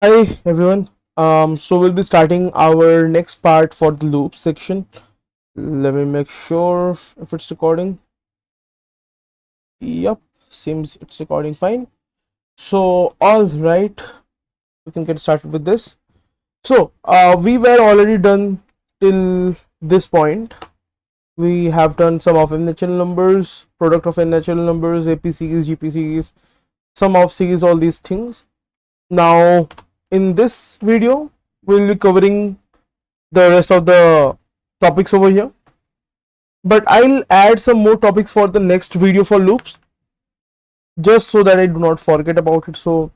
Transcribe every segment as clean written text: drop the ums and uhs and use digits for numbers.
Hi everyone. So we'll be starting our next part for the loop section. Let me make sure if it's recording. Yep, seems it's recording fine. So all right, we can get started with this. So we were already done till this point. We have done some of n natural numbers, product of n natural numbers, AP series, GP series, sum of series, all these things. Now in this video we'll be covering the rest of the topics over here, but I'll add some more topics for the next video for loops, just so that I do not forget about it. So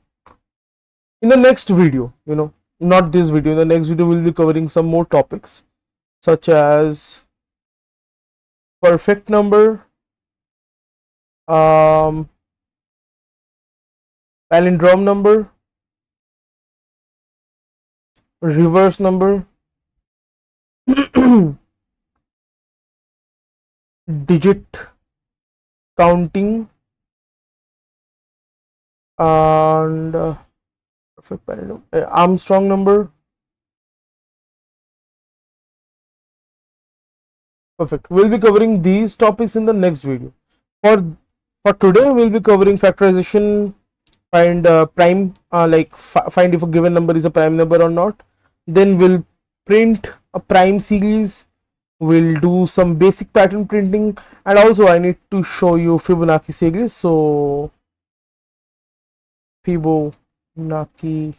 in the next video, not this video, in the next video we'll be covering some more topics such as perfect number, um palindrome number, reverse number, digit counting, and perfect palindrome, Armstrong number. Perfect. We'll be covering these topics in the next video. For today, we'll be covering factorization, find prime, find if a given number is a prime number or not. Then we'll print a prime series. We'll do some basic pattern printing, and also I need to show you Fibonacci series. So Fibonacci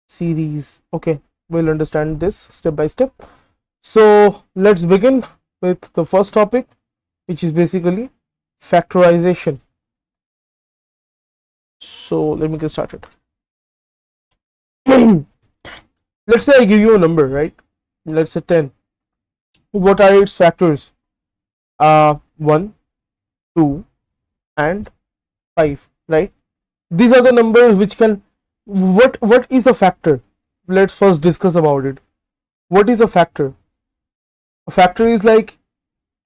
series. Okay, we'll understand this step by step. So let's begin with the first topic, which is basically factorization. So let me get started. Let's say I give you a number, right? Let's say 10. What are its factors? 1, 2, and 5, right? These are the numbers which can. What is a factor? Let's first discuss about it. What is a factor? A factor is like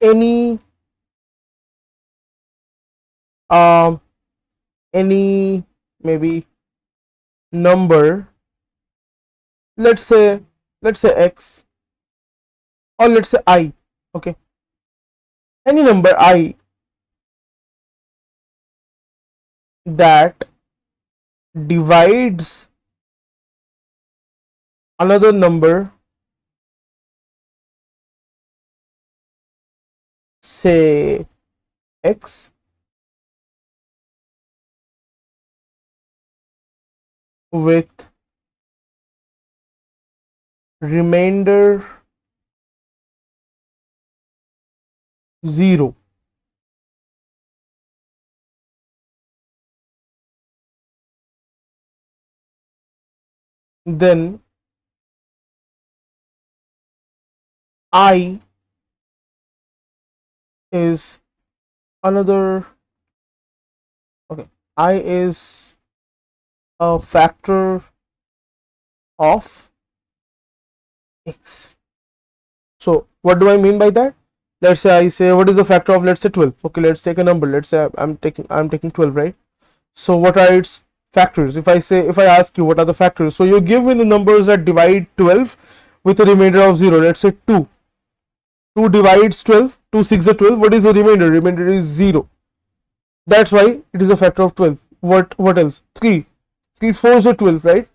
any maybe number, let's say x, or let's say I. Okay, any number I that divides another number, say x, with remainder 0, then I is another. Okay, I is a factor of x. So what do I mean by that? Let's say I say, what is the factor of, let's say 12. Okay, let's take a number. Let's say I'm taking 12, right? So what are its factors? If I ask you what are the factors, so you give me the numbers that divide 12 with a remainder of 0. Let's say 2. 2 divides 12. 2 6 are 12. What is the remainder? Remainder is 0. That's why it is a factor of 12. What else? 3. 3 4s are 12, right?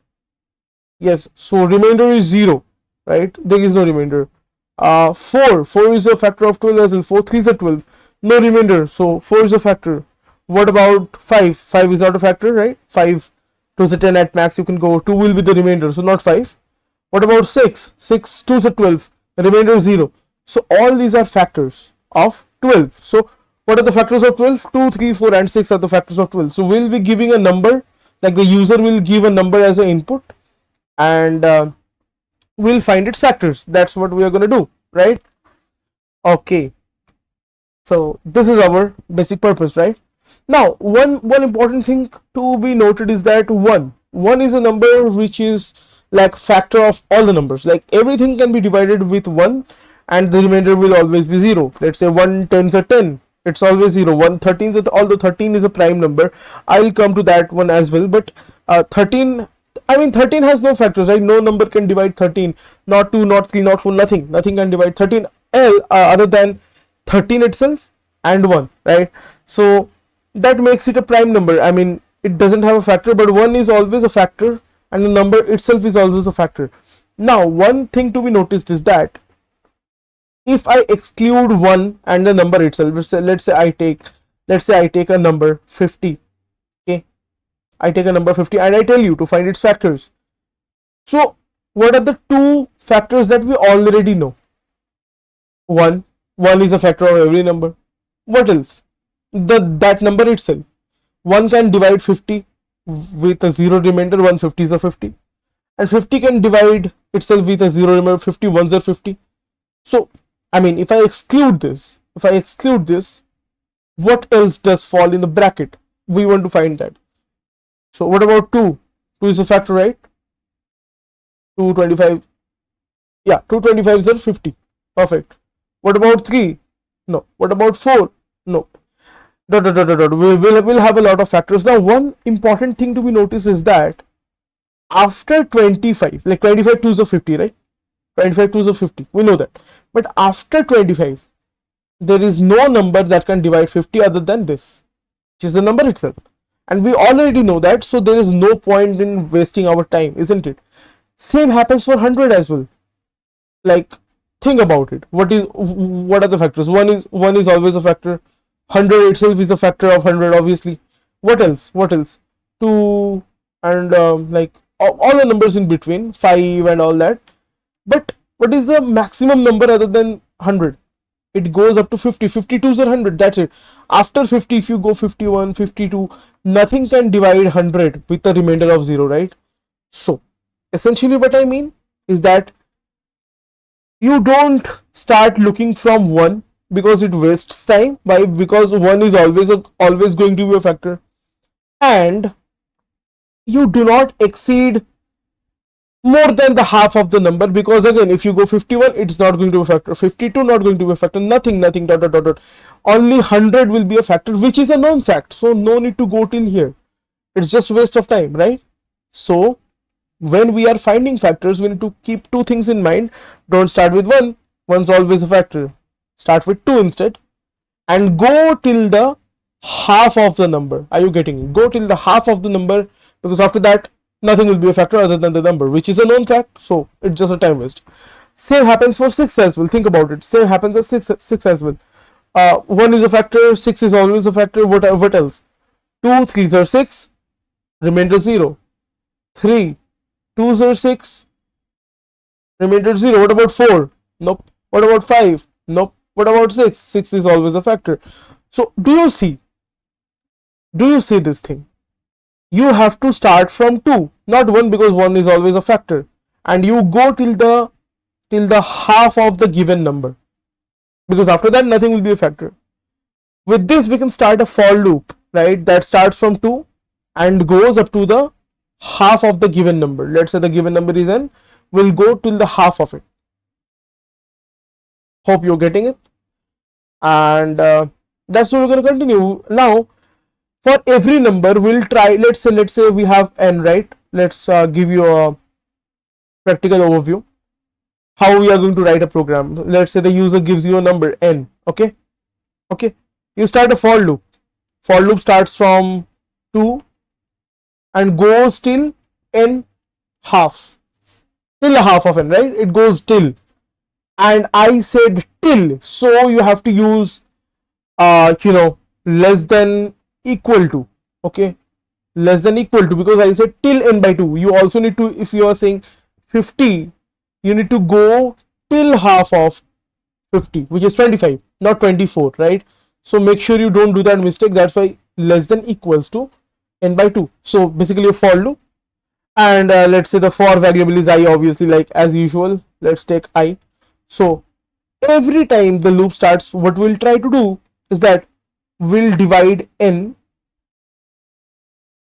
Yes. So remainder is 0, right? There is no remainder. 4 is a factor of 12 as well. 4 3s are 12. No remainder. So 4 is a factor. What about 5? 5 is not a factor, right? 5 to the 10 at max you can go. 2 will be the remainder, so not 5. What about 6? 6 2 is a 12. Remainder 0. So all these are factors of 12. So what are the factors of 12? 2, 3, 4 and 6 are the factors of 12. So we'll be giving a number, like the user will give a number as an input, and we'll find its factors. That's what we are going to do, right? Okay, so this is our basic purpose, right? Now one important thing to be noted is that 1 is a number which is like factor of all the numbers. Like everything can be divided with 1 and the remainder will always be 0. Let's say 1 10s are 10, it's always 0. 1 13s, although 13 is a prime number, I'll come to that one as well, but 13 I mean 13 has no factors, right? No number can divide 13, not 2, not 3, not 4, nothing can divide 13 other than 13 itself and 1, right? So that makes it a prime number. I mean, it doesn't have a factor, but 1 is always a factor and the number itself is always a factor. Now one thing to be noticed is that if I exclude 1 and the number itself, let's say I take a number 50. Okay, I take a number 50 and I tell you to find its factors. So what are the two factors that we already know? 1 is a factor of every number. What else? That number itself. 1 can divide 50 with a 0 remainder. 150 is a 50, and 50 can divide itself with a 0 remainder. 50 ones are 50. So I mean, if I exclude this, what else does fall in the bracket? We want to find that. So what about 2? 2 is a factor, right? 225. Yeah, 225s are 50. Perfect. What about 3? No. What about 4? No. We'll have a lot of factors. Now, one important thing to be noticed is that after 25, like 25 2s are 50, right? 25 2s are 50. We know that. But after 25, there is no number that can divide 50 other than this, which is the number itself. And we already know that, so there is no point in wasting our time, isn't it? Same happens for 100 as well. Like, think about it. What are the factors? 1 is always a factor. 100 itself is a factor of 100, obviously. What else? 2 and like all the numbers in between, 5 and all that. But what is the maximum number other than 100? It goes up to 50. 52s are 100. That's it. After 50, if you go 51, 52, nothing can divide 100 with a remainder of 0, right? So essentially what I mean is that you don't start looking from 1 because it wastes time. Why? Because 1 is always going to be a factor, and you do not exceed more than the half of the number, because again, if you go 51, it's not going to be a factor. 52 not going to be a factor. Nothing. Dot. Only 100 will be a factor, which is a known fact. So no need to go till here. It's just waste of time, right? So when we are finding factors, we need to keep two things in mind. Don't start with 1. 1's always a factor. Start with 2 instead, and go till the half of the number. Are you getting it? Go till the half of the number, because after that nothing will be a factor other than the number, which is a known fact. So it's just a time waste. Same happens for 6 as well. Think about it. Same happens at 6 as well. 1 is a factor. 6 is always a factor. What else? 2 3s are 6. Remainder 0. 3 2s are 6. Remainder 0. What about 4? Nope. What about 5? Nope. What about 6? 6 is always a factor. So do you see this thing? You have to start from 2, not 1, because 1 is always a factor, and you go till the half of the given number, because after that nothing will be a factor. With this we can start a for loop, right? That starts from 2 and goes up to the half of the given number. Let's say the given number is n, we'll go till the half of it. Hope you're getting it. And that's what we're going to continue. Now for every number we'll try, let's say we have n, right? Let's give you a practical overview how we are going to write a program. Let's say the user gives you a number n. Okay, you start a for loop. For loop starts from 2 and goes till n half, till the half of n, right? It goes till, and I said till, so you have to use less than equal to. Okay, less than equal to, because I said till n by 2. You also need to, if you are saying 50, you need to go till half of 50, which is 25, not 24, right? So make sure you don't do that mistake. That's why less than equals to n by 2. So basically a for loop, and let's say the for variable is I, obviously, like as usual. Let's take I. So every time the loop starts, what we'll try to do is that we'll divide n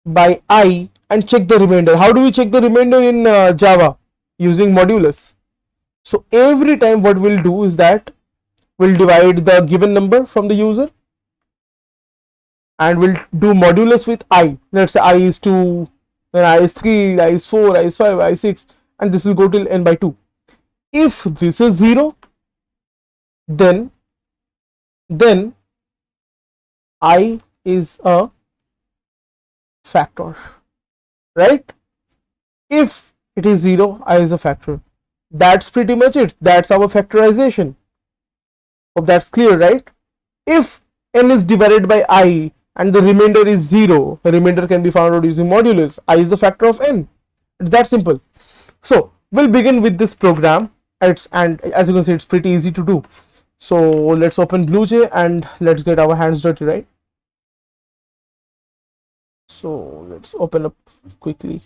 by I and check the remainder. How do we check the remainder in Java? Using modulus. So every time what we'll do is that we'll divide the given number from the user and we'll do modulus with I. Let's say I is to then I is 3, I is 4, I is 5, I is 6, and this will go till n by 2. If this is 0, then I is a factor, right? If it is 0, I is a factor. That's pretty much it. That's our factorization. Hope that's clear, right? If n is divided by I and the remainder is 0, the remainder can be found out using modulus. I is the factor of n. It's that simple. So we'll begin with this program. And as you can see, it's pretty easy to do. So let's open BlueJ and let's get our hands dirty, right? So let's open up quickly.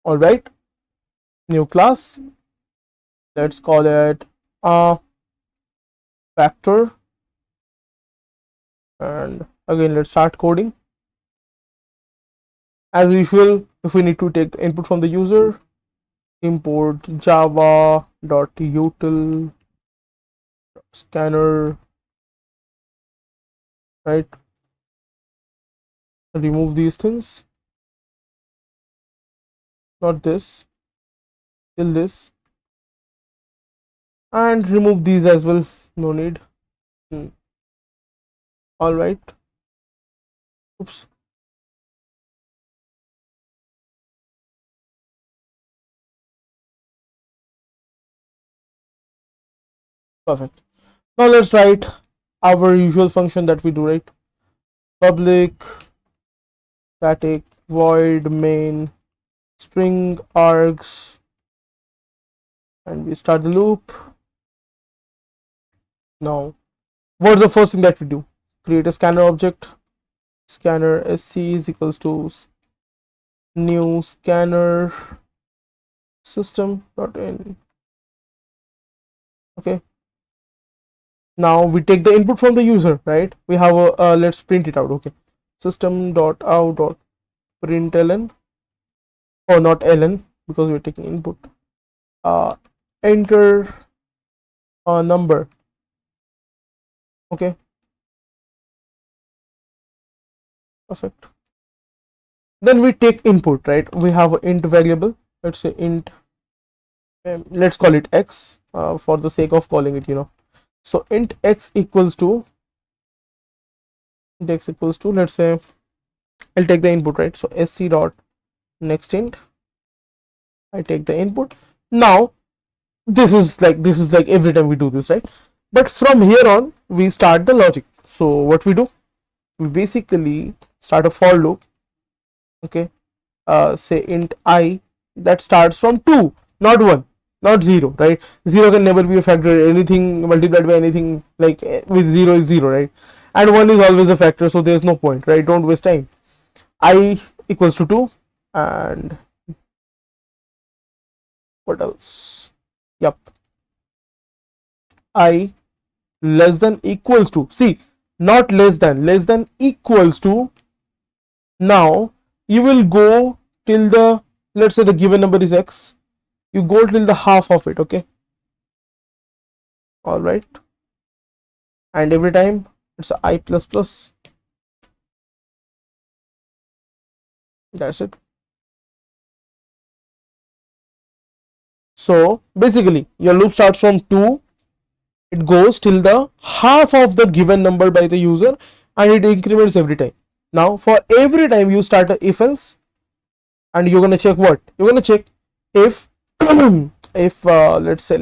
All right, new class. Let's call it factor. And again, let's start coding. As usual, if we need to take the input from the user, import java.util scanner, right? Remove these things, not this, till this, and remove these as well, no need. All right, oops. Perfect. Now let's write our usual function that we do, right? Public static void main string args, and we start the loop. Now what's the first thing that we do? Create a scanner object. Scanner sc is equals to new scanner system.in. Okay, now we take the input from the user, right? We have a let's print it out. Okay, system.out.println, oh, not ln, because we're taking input. Enter a number. Okay, perfect. Then we take input, right? We have an int variable. Let's say int, let's call it x for the sake of calling it, so int x equals to let's say I'll take the input, right? So sc dot next int, I take the input. Now this is like every time we do this, right? But from here on we start the logic. So what we do, we basically start a for loop. Okay, say int I that starts from 2, not 1, not 0, right? 0 can never be a factor. Anything multiplied by anything like with 0 is 0, right? And 1 is always a factor, so there's no point, right? Don't waste time. I equals to 2, and what else? Yep, I less than equals to, see, not less than equals to. Now you will go till the, let's say the given number is x, you go till the half of it. Okay, all right, and every time it's a I plus plus. That's it. So basically your loop starts from 2, it goes till the half of the given number by the user, and it increments every time. Now for every time you start a if else, and you're gonna check what? You're gonna check if if let's say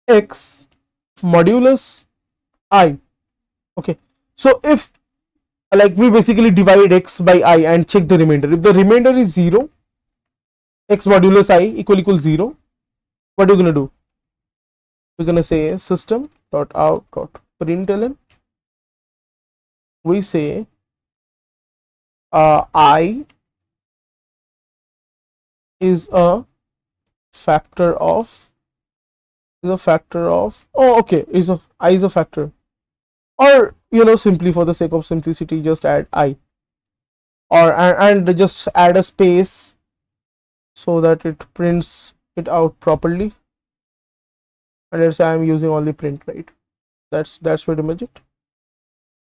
x modulus I. Okay, so if like we basically divide x by I and check the remainder. If the remainder is 0, x modulus I equal 0, what are you gonna do? We're gonna say system.out.println. We say I is a factor of oh, okay, I is a factor, or simply for the sake of simplicity just add I, or and just add a space so that it prints it out properly. And let's say I'm using only print, right? That's pretty much it.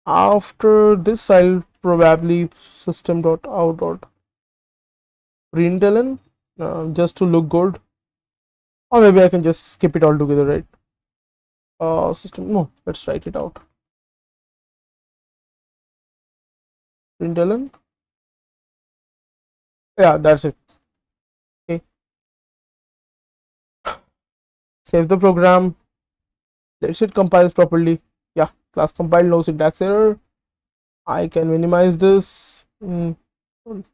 After this, I'll probably system.out.println just to look good, or maybe I can just skip it altogether, right? System, no, let's write it out. Println, yeah, that's it. Okay, save the program. Let's it compiles properly. Yeah, class compiled, no syntax error. I can minimize this.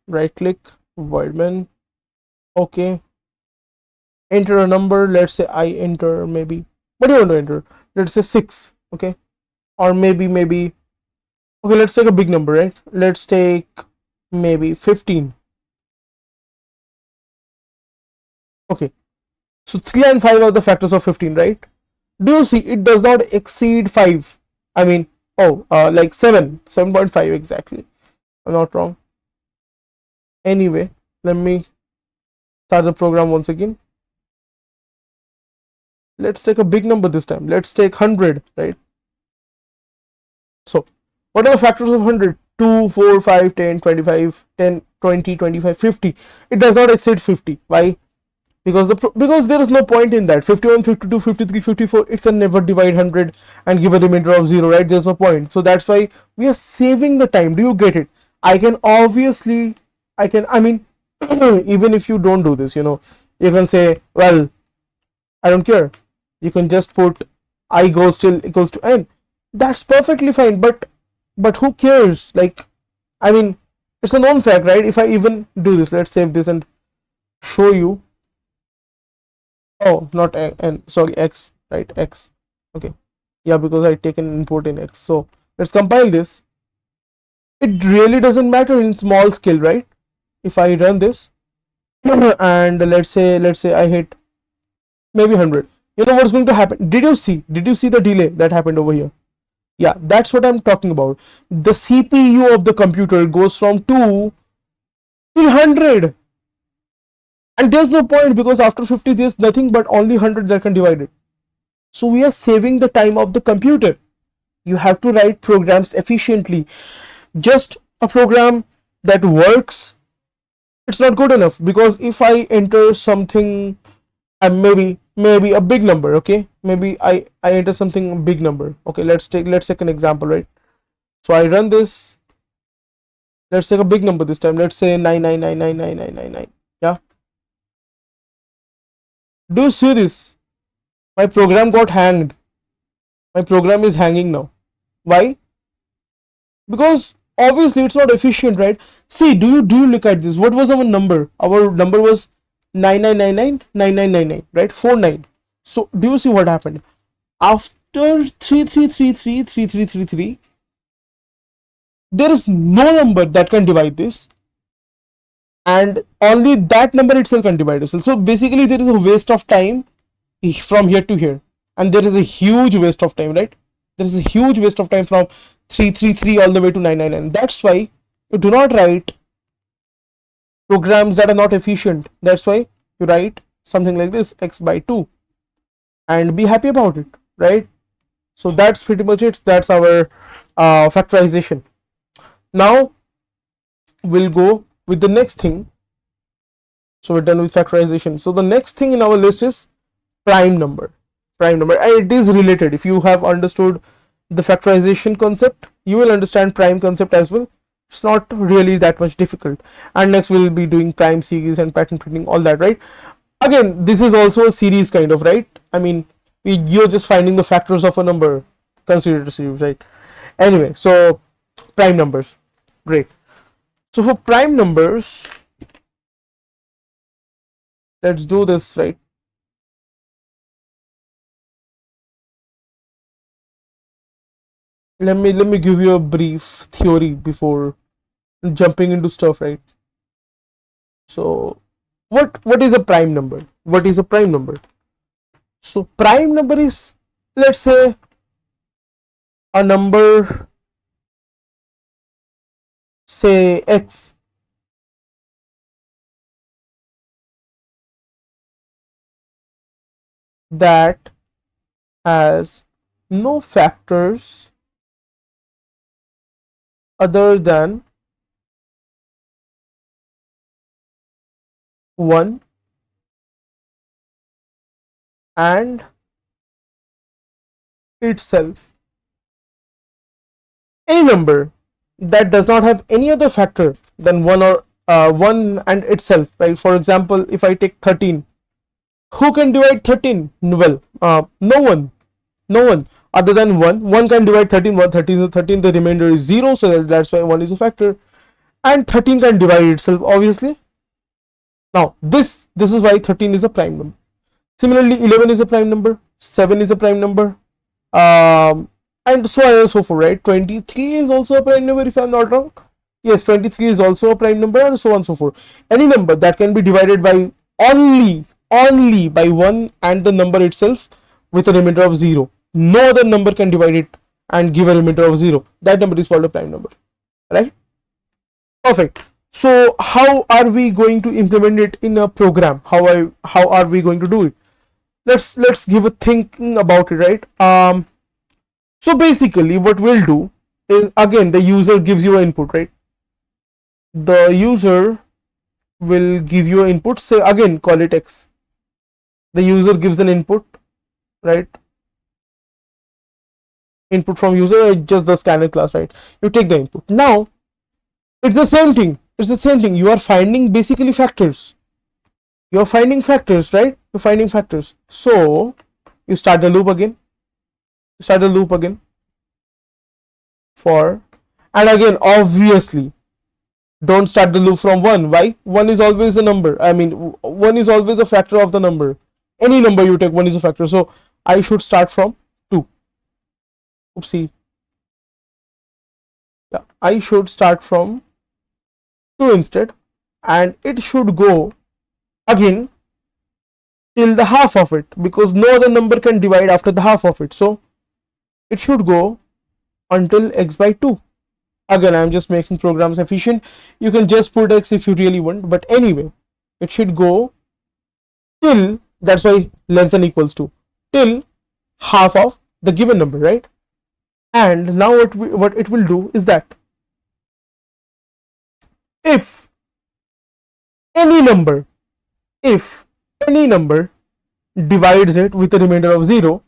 Right click, void main. Okay, enter a number. Let's say I enter maybe, what do you want to enter? Let's say 6. Okay, or maybe okay, let's take a big number, right? Let's take maybe 15. Okay, so 3 and 5 are the factors of 15, right? Do you see it does not exceed 5? I mean, like 7.5 exactly. I'm not wrong. Anyway, let me start the program once again. Let's take a big number this time. Let's take 100, right? So what are the factors of 100? 2, 4, 5, 10, 25, 10, 20, 25, 50. It does not exceed 50. Why? Because there is no point in that. 51, 52, 53, 54, it can never divide 100 and give a remainder of 0, right? There's no point. So that's why we are saving the time. Do you get it? I can obviously, I mean, even if you don't do this, you can say, well, I don't care. You can just put I goes till equals to n. That's perfectly fine. But who cares? Like, I mean, it's a known fact, right? If I even do this, let's save this and show you. Oh, not n, sorry, x, right? X. Okay. Yeah, because I take an input in x. So let's compile this. It really doesn't matter in small scale, right? If I run this and let's say I hit maybe 100, you know what's going to happen? Did you see the delay that happened over here? Yeah, that's what I'm talking about. The CPU of the computer goes from 2 till 100, and there's no point because after 50 there's nothing but only 100 that can divide it. So we are saving the time of the computer. You have to write programs efficiently. Just a program that works, it's not good enough, because if I enter something, maybe a big number, okay, maybe I enter something big number. Okay, let's take an example, right? So I run this. Let's take a big number this time. Let's say 999999999. Yeah, do you see this? My program got hanged. My program is hanging now. Why? Because obviously it's not efficient, right? See, do you look at this? What was our number? Our number was 99999999, right? 49. So do you see what happened? After 33333333, there is no number that can divide this, and only that number itself can divide itself. So basically there is a waste of time from here to here, and there is a huge waste of time, right? There is a huge waste of time from 333 all the way to 999. That's why you do not write programs that are not efficient. That's why you write something like this, x by 2, and be happy about it, right? So that's pretty much it. That's our factorization. Now we'll go with the next thing. So we're done with factorization. So the next thing in our list is prime number. And it is related. If you have understood the factorization concept, you will understand prime concept as well. It's not really that much difficult. And next we'll be doing prime series and pattern printing, all that, right? Again, this is also a series kind of, right? I mean, you're just finding the factors of a number, consider it a series, right? Anyway, so prime numbers, great. So for prime numbers, let's do this, right? Let me give you a brief theory before jumping into stuff, right? So what is a prime number? So prime number is, let's say, a number, say x, that has no factors other than 1 and itself. Any number that does not have any other factor than 1 or 1 and itself, right? For example, if I take 13, who can divide 13? Well, no one, other than 1. 1 can divide 13. 1 13 is 13, the remainder is 0, so that's why 1 is a factor, and 13 can divide itself, obviously. Now this is why 13 is a prime number. Similarly, 11 is a prime number, 7 is a prime number, and so on and so forth, right? 23 is also a prime number, if I'm not wrong. Yes, 23 is also a prime number, and so on and so forth. Any number that can be divided by only by 1 and the number itself with a remainder of 0. No other number can divide it and give a remainder of 0. That number is called a prime number, right? Perfect. So how are we going to implement it in a program? How are we going to do it? Let's give a thinking about it, right? So basically what we'll do is, again, the user gives you an input, right? The user will give you an input, say, again, call it X. The user gives an input, right? Input from user, just the scanner class, right? You take the input. Now it's the same thing. You are finding basically factors. You're finding factors, right? You're finding factors. So you start the loop again. For, and again, obviously, don't start the loop from 1. Why? 1 is always a number. I mean, 1 is always a factor of the number. Any number you take, 1 is a factor. So I should start from 2. Oopsie. Yeah, I should start from 2 instead, and it should go again till the half of it, because no other number can divide after the half of it. So it should go until x by 2. Again, I'm just making programs efficient. You can just put x if you really want, but anyway, it should go till, that's why less than equals to, till half of the given number, right? And now what it will do is that if any number divides it with a remainder of 0,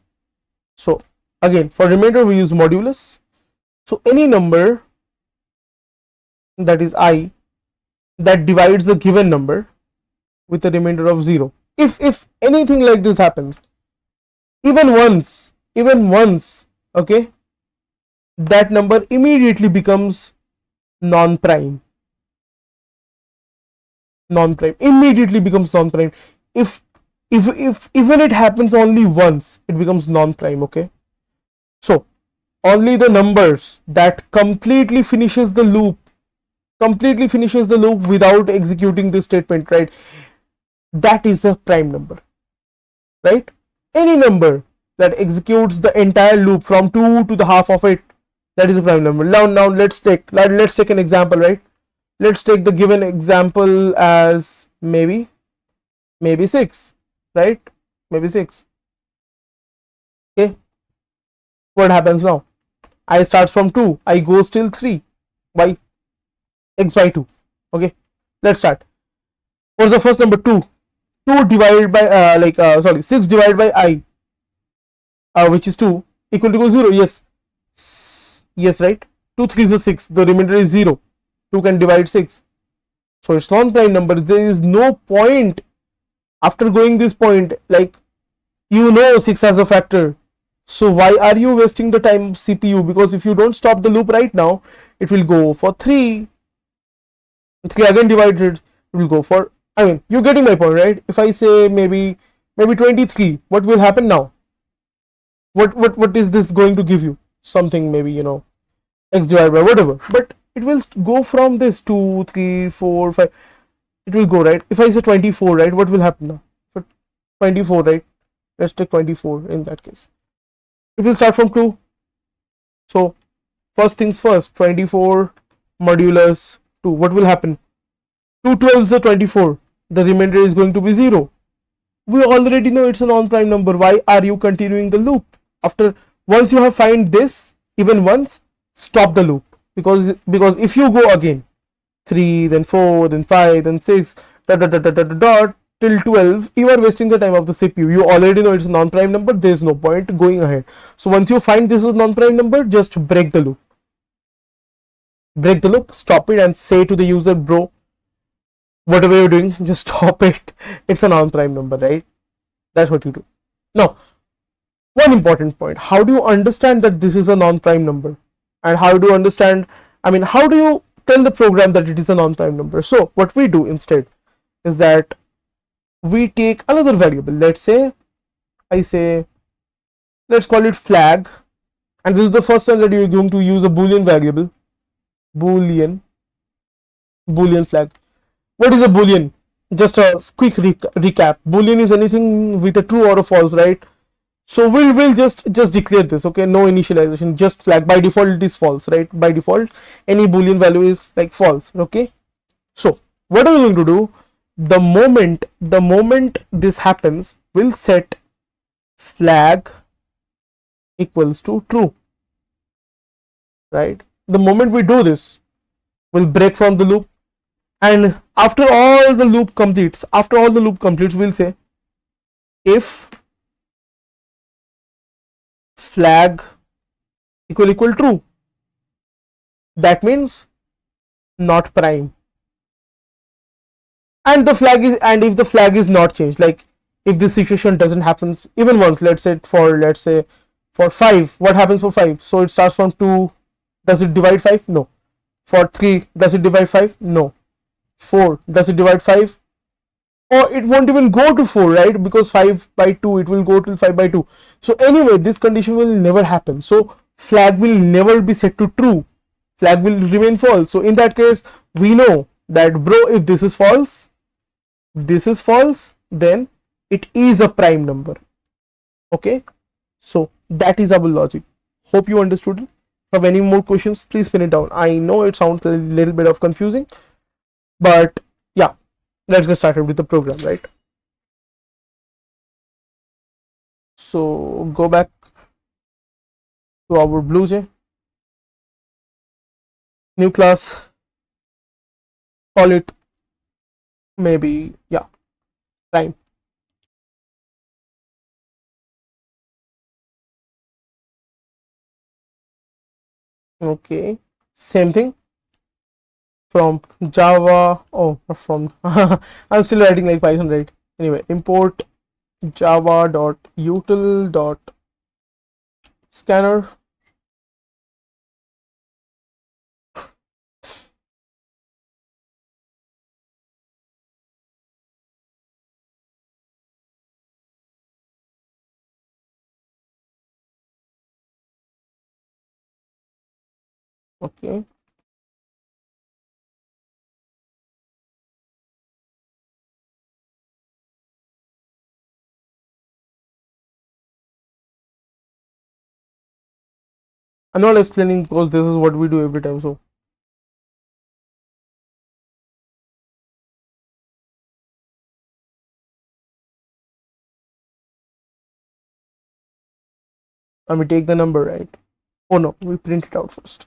so again, for remainder we use modulus. So any number, that is I, that divides the given number with a remainder of 0, if anything like this happens, even once, okay, that number immediately becomes non-prime. Immediately becomes non-prime. If even it happens only once, it becomes non-prime. Okay, so only the numbers that completely finishes the loop without executing this statement, right, that is a prime number, right? Any number that executes the entire loop from 2 to the half of it, that is a prime number. Now let's take an example, right? Let's take the given example as maybe 6, right? Maybe 6. Okay, what happens now? I start from 2, I go till 3 by x by 2. Okay, let's start. What's the first number? 2 divided by 6 divided by I, which is 2, equal to 0. Yes, right? 2 3 is 6, the remainder is 0. 2 can divide 6, so it's non-prime number. There is no point after going this point, like, 6 has a factor, so why are you wasting the time of CPU? Because if you don't stop the loop right now, it will go for 3 again divided, it will go for, I mean, you're getting my point, right? If I say maybe 23, what will happen now? What is this going to give you? Something, maybe, x divided by whatever, but it will go from this 2 3 4 5, it will go, right? If I say 24, right, what will happen now? For 24, right, let's take 24 in that case, it will start from 2. So first things first, 24 modulus 2, what will happen? 2 12s are 24, the remainder is going to be 0. We already know it's a non-prime number. Why are you continuing the loop? After once you have find this even once, stop the loop, because if you go again 3, then 4, then 5, then 6, dot dot dot dot dot, dot till 12, you are wasting the time of the CPU. You already know it's a non-prime number. There is no point going ahead. So once you find this is a non-prime number, just break the loop. Break the loop, stop it, and say to the user, bro, whatever you're doing, just stop it. It's a non-prime number, right? That's what you do. Now, one important point: how do you understand that this is a non-prime number, and how do you understand? I mean, how do you tell the program that it is a non-prime number? So what we do instead is that we take another variable. Let's say I say, let's call it flag, and this is the first time that you're going to use a boolean variable. Boolean flag. What is a boolean? Just a quick recap. Boolean is anything with a true or a false, right? So we'll just declare this, okay? No initialization, just flag. By default it is false, right? By default any boolean value is like false, okay? So what are we going to do? The moment this happens, we'll set flag equals to true, right? The moment we do this, we'll break from the loop, and after all the loop completes, we'll say if flag equal true, that means not prime. And the flag is, and if the flag is not changed, like if this situation doesn't happen even once, let's say for 5, what happens for 5? So it starts from 2. Does it divide 5? No. For 3, does it divide 5? No. 4, does it divide 5? Or it won't even go to 4, right? Because 5 by 2, it will go till 5 by 2. So anyway, this condition will never happen. So flag will never be set to true. Flag will remain false. So in that case, we know that, bro, if this is false, then it is a prime number. Okay? So that is our logic. Hope you understood it. Have any more questions, please pin it down. I know it sounds a little bit of confusing, but yeah, let's get started with the program, right? So go back to our BlueJ, new class, call it maybe, yeah, prime. Okay, same thing from Java. Oh, from I'm still writing like Python, right? Anyway, import java.util.scanner. Okay. I'm not explaining because this is what we do every time. So and we take the number, right? Oh no, we print it out first.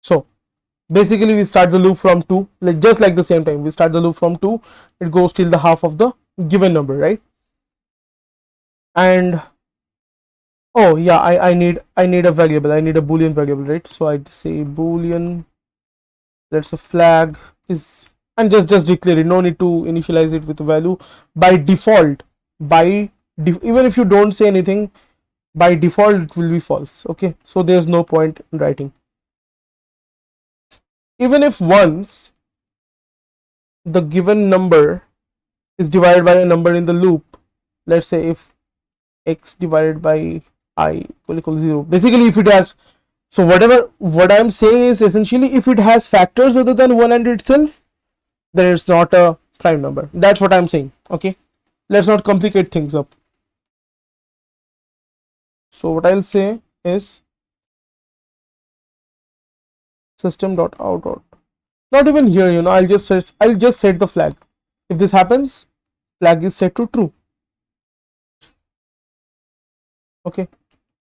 So basically we start the loop from 2, like just like the same time we start the loop from 2, it goes till the half of the given number, right? And oh yeah, I need a variable, I need a boolean variable, right? So I'd say boolean, let's say flag is, and just declare it, no need to initialize it with a value. By default, even if you don't say anything, by default it will be false. Okay, so there's no point in writing. Even if once the given number is divided by a number in the loop, let's say if x divided by I equal 0, basically if it has, so what I'm saying is essentially if it has factors other than 1 and itself, then it's not a prime number. That's what I'm saying. Okay, let's not complicate things up. So what I'll say is system.out. Not even here, you know, I'll just set the flag. If this happens, flag is set to true. Okay.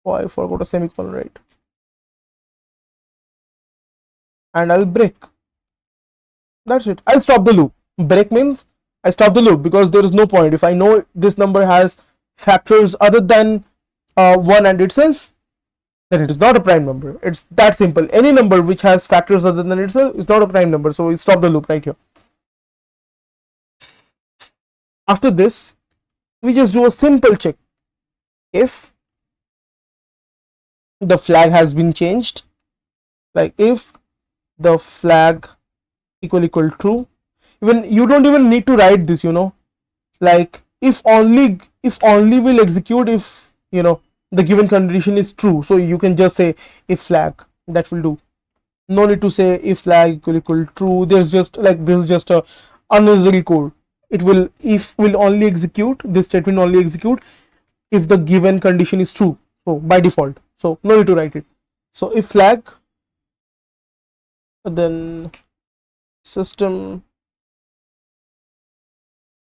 Oh, I forgot a semicolon, right? And I'll break. That's it. I'll stop the loop. Break means I stop the loop because there is no point. If I know this number has factors other than 1 and itself, then it is not a prime number. It's that simple. Any number which has factors other than itself is not a prime number. So we stop the loop right here. After this, we just do a simple check. If the flag has been changed, like if the flag equal true, even you don't even need to write this, you know, like if only will execute if, you know, the given condition is true. So you can just say if flag, that will do. No need to say if flag equal true. There's just like, this is just a unnecessary code. It will, if will only execute, this statement only execute if the given condition is true, so by default. So no need to write it. So if flag, then system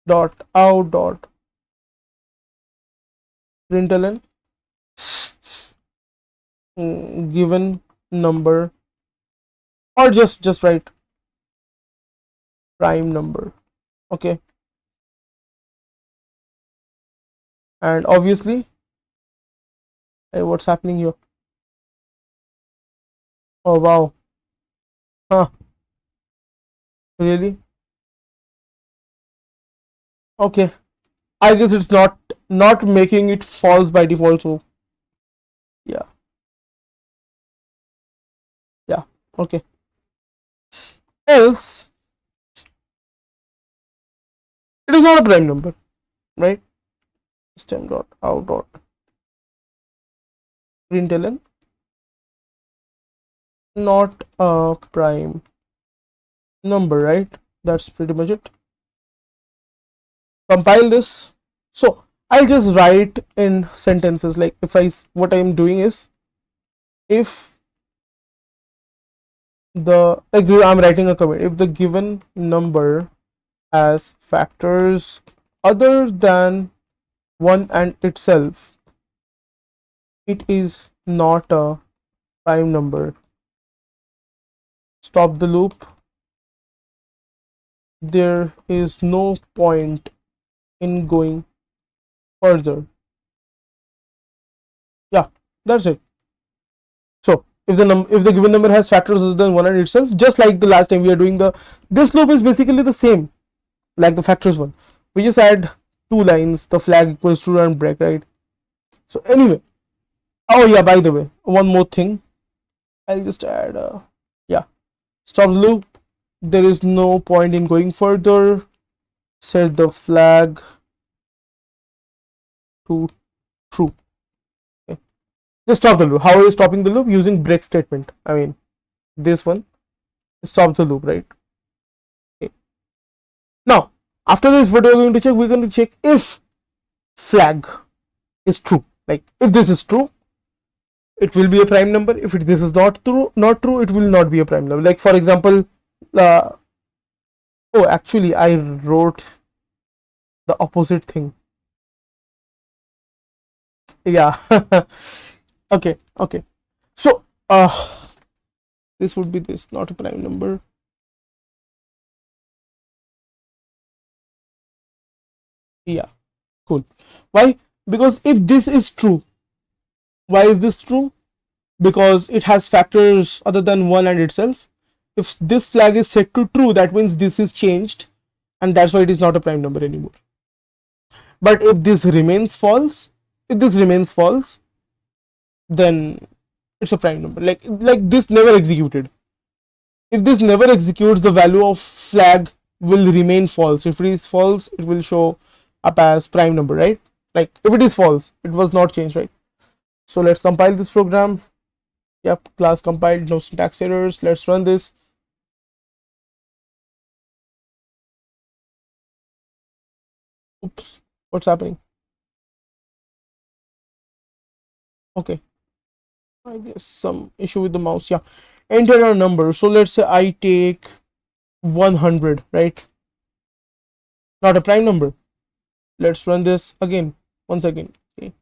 dot out dot println given number, or just write prime number. Okay, and obviously, hey, what's happening here? Oh wow, huh, really? Okay, I guess it's not making it false by default. So yeah, okay, else it is not a prime number, right? System dot out dot println not a prime number, right? That's pretty much it. Compile this. So I'll just write in sentences, like if what I'm doing is, if the, like I'm writing a comment, if the given number has factors other than 1 and itself, it is not a prime number. Stop the loop. There is no point in going further. Yeah, that's it. So if the given number has factors other than 1 and itself, just like the last time we are doing, this loop is basically the same like the factors one. We just add 2 lines, the flag equals true and break, right? So anyway, oh yeah, by the way, one more thing, I'll just add yeah, stop the loop. There is no point in going further. Set the flag to true. Okay, just stop the loop. How are you stopping the loop? Using break statement. I mean, this one stops the loop, right? Okay. Now after this, what we're going to check, we're going to check if flag is true. Like if this is true, it will be a prime number. If this is not true, it will not be a prime number. Like for example, oh actually I wrote the opposite thing. Yeah. Okay, so this would be this, not a prime number. Yeah, cool. Why? Because if this is true, why is this true? Because it has factors other than 1 and itself. If this flag is set to true, that means this is changed, and that's why it is not a prime number anymore. But if this remains false, then it's a prime number. Like this never executed. If this never executes, the value of flag will remain false. If it is false, it will show up as prime number, right? Like if it is false, it was not changed, right? So let's compile this program. Yep, class compiled, no syntax errors. Let's run this. Oops, what's happening? Okay, I guess some issue with the mouse. Yeah, enter a number. So let's say I take 100, right? Not a prime number. Let's run this again. Once again. Okay,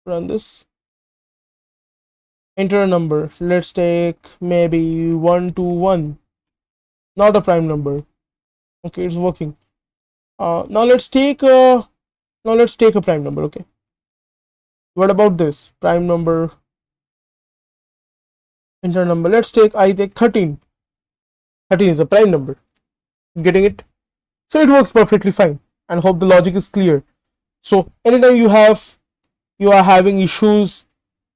run this. Enter a number. Let's take maybe 121. Not a prime number. Okay, it's working. Now let's take a prime number. Okay, what about this prime number? Enter number. Let's take, I take 13. 13 is a prime number. Getting it? So it works perfectly fine, and hope the logic is clear. So anytime you are having issues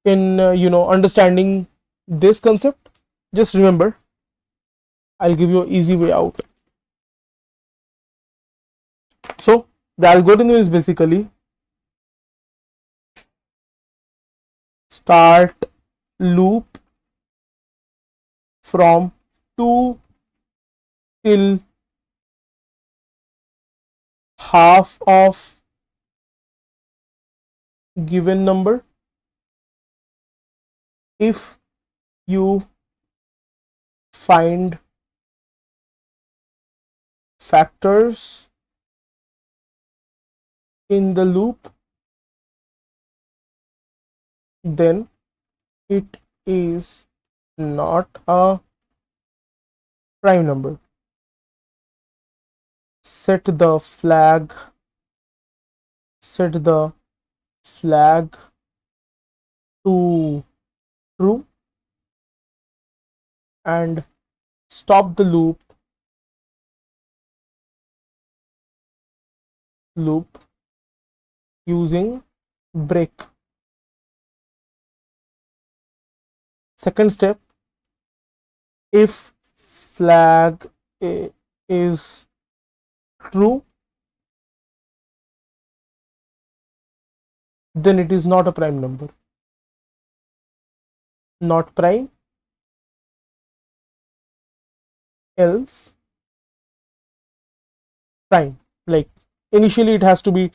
in understanding this concept, just remember, I'll give you an easy way out. So the algorithm is basically start loop from 2 till half of given number. If you find factors in the loop, then it is not a prime number. Set the flag to true and stop the loop using break. Second step, if flag is true, then it is not a prime number. Not prime, else prime. Like initially it has to be,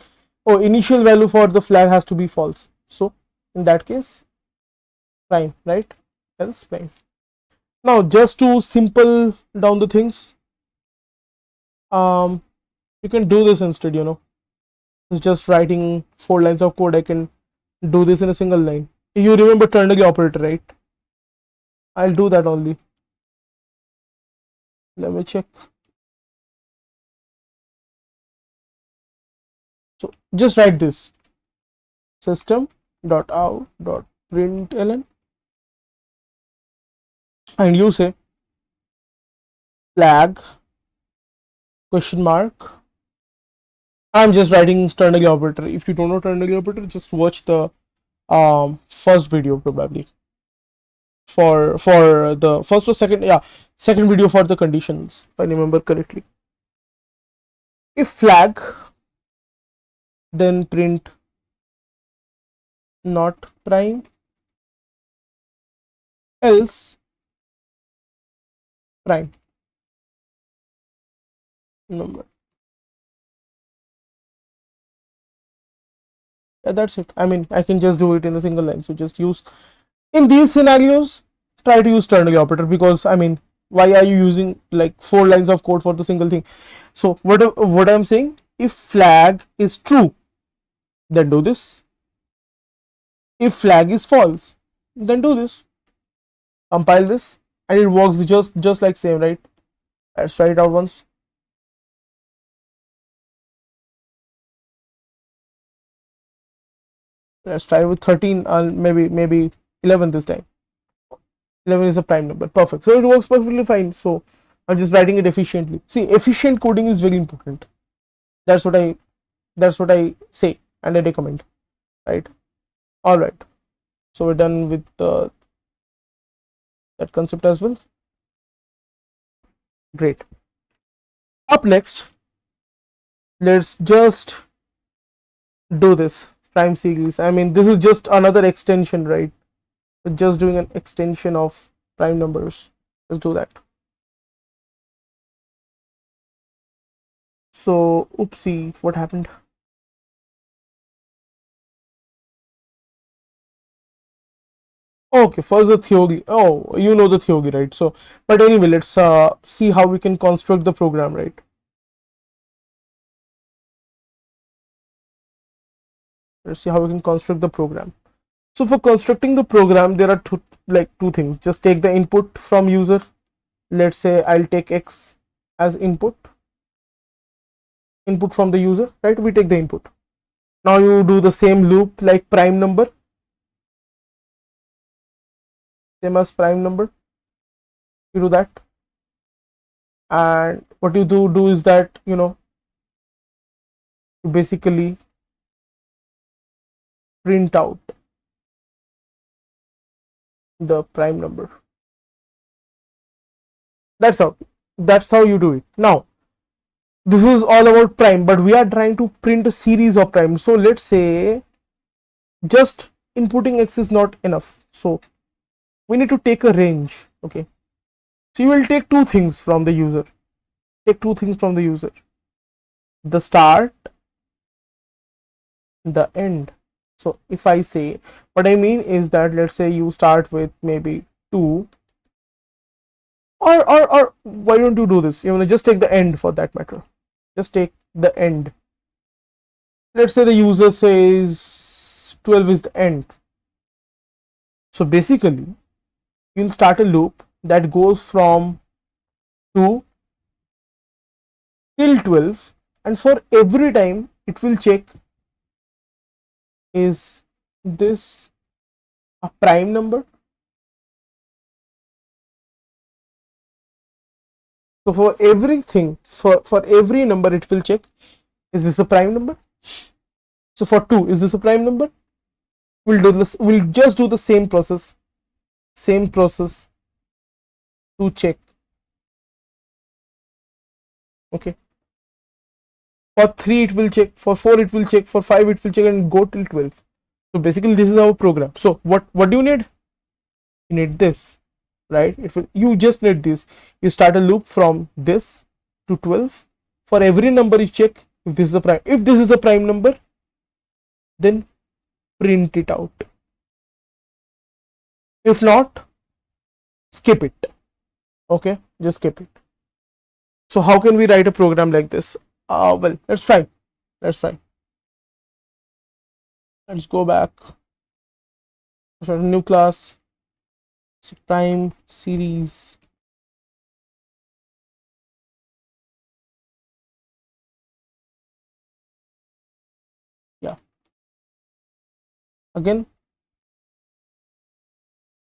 initial value for the flag has to be false. So in that case, prime, right? Else prime. Now just to simple down the things, you can do this instead, it's just writing 4 lines of code. I can do this in a single line. You remember ternary operator, right? I'll do that only. Let me check. So just write this system.out.println and you say flag question mark. I'm just writing ternary operator. If you don't know ternary operator, just watch the first video probably for the first or second, second video for the conditions, if I remember correctly. If flag, then print not prime, else prime number. Yeah, that's it. I mean, I can just do it in a single line. So just use, in these scenarios, try to use ternary operator, because I mean, why are you using like 4 lines of code for the single thing? So what I'm saying, if flag is true, then do this. If flag is false, then do this. Compile this, and it works just like same, right? Let's try it out once. Let's try with 13, maybe 11 this time. 11 is a prime number. Perfect. So it works perfectly fine. So I'm just writing it efficiently. See, efficient coding is very important. That's what I say and I recommend, right? All right. So we're done with that concept as well. Great. Up next, let's just do this prime series. I mean, this is just another extension, right? We're just doing an extension of prime numbers. Let's do that. So, oopsie, what happened? Okay, first the theory. Oh, you know the theory, right? So, but anyway, let's see how we can construct the program, right? Let's see how we can construct the program. So for constructing the program, there are two things. Just take the input from user. Let's say I'll take X as input from the user, right? We take the input. Now you do the same loop like prime number, same as prime number. You do that, and what you do is that you basically print out the prime number. That's how. That's how you do it. Now this is all about prime, but we are trying to print a series of prime. So let's say just inputting X is not enough. So we need to take a range. Okay, so you will take two things from the user. Take two things from the user: the start, the end. So if I say, what I mean is that let's say you start with maybe 2, or why don't you do this? You want to just take the end for that matter. Just take the end. Let's say the user says 12 is the end. So basically, you'll start a loop that goes from 2 till 12, and for every time it will check, is this a prime number? So for everything, for every number it will check, is this a prime number? So for 2, is this a prime number? We'll just do the same process to check. Okay, for 3 it will check, for 4 it will check, for 5 it will check, and go till 12. So basically this is our program. So what do you need? You need this, right? You just need this. You start a loop from this to 12. For every number you check if this is a prime. If this is a prime number, then print it out. If not, skip it. Okay, just skip it. So how can we write a program like this? Well, let's try. Let's go back. Start a new class. Prime series. Yeah. Again,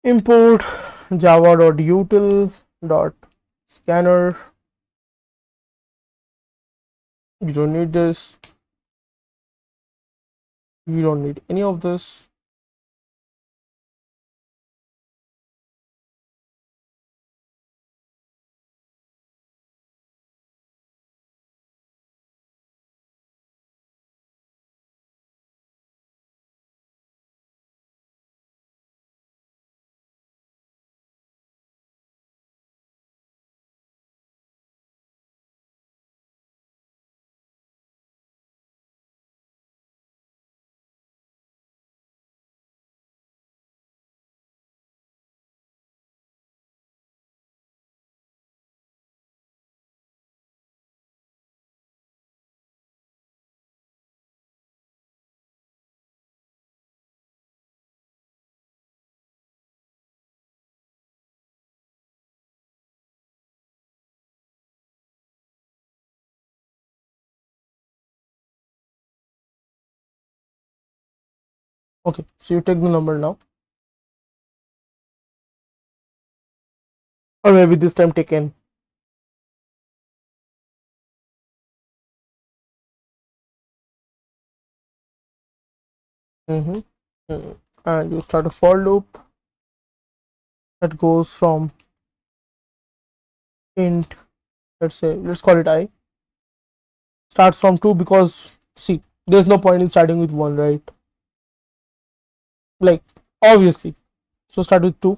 import java.util.scanner. You don't need this. You don't need any of this. Okay, so you take the number now, or maybe this time take n. And you start a for loop that goes from int, let's call it I, starts from 2 because see, there's no point in starting with 1, right? Like obviously. So start with 2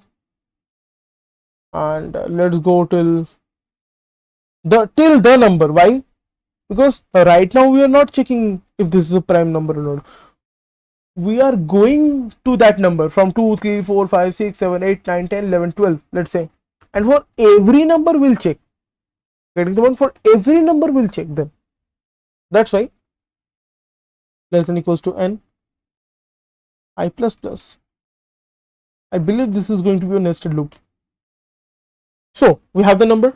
and let's go till the number. Why? Because right now we are not checking if this is a prime number or not. We are going to that number from 2, 3, 4, 5, 6, 7, 8, 9, 10, 11, 12, let's say. And for every number we'll check. Getting the one, for every number we'll check them. That's why less than equals to n I plus plus. I believe this is going to be a nested loop. So we have the number.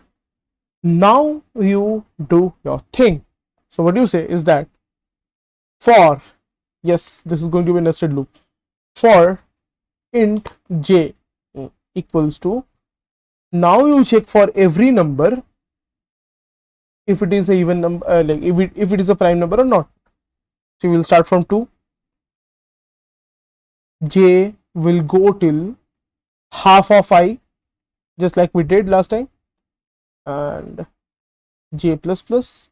Now you do your thing. So what you say is that for, yes, this is going to be a nested loop. For int j equals to, now you check for every number if it is a even number, like if it is a prime number or not. So we will start from 2. J will go till half of I, just like we did last time, and j plus plus.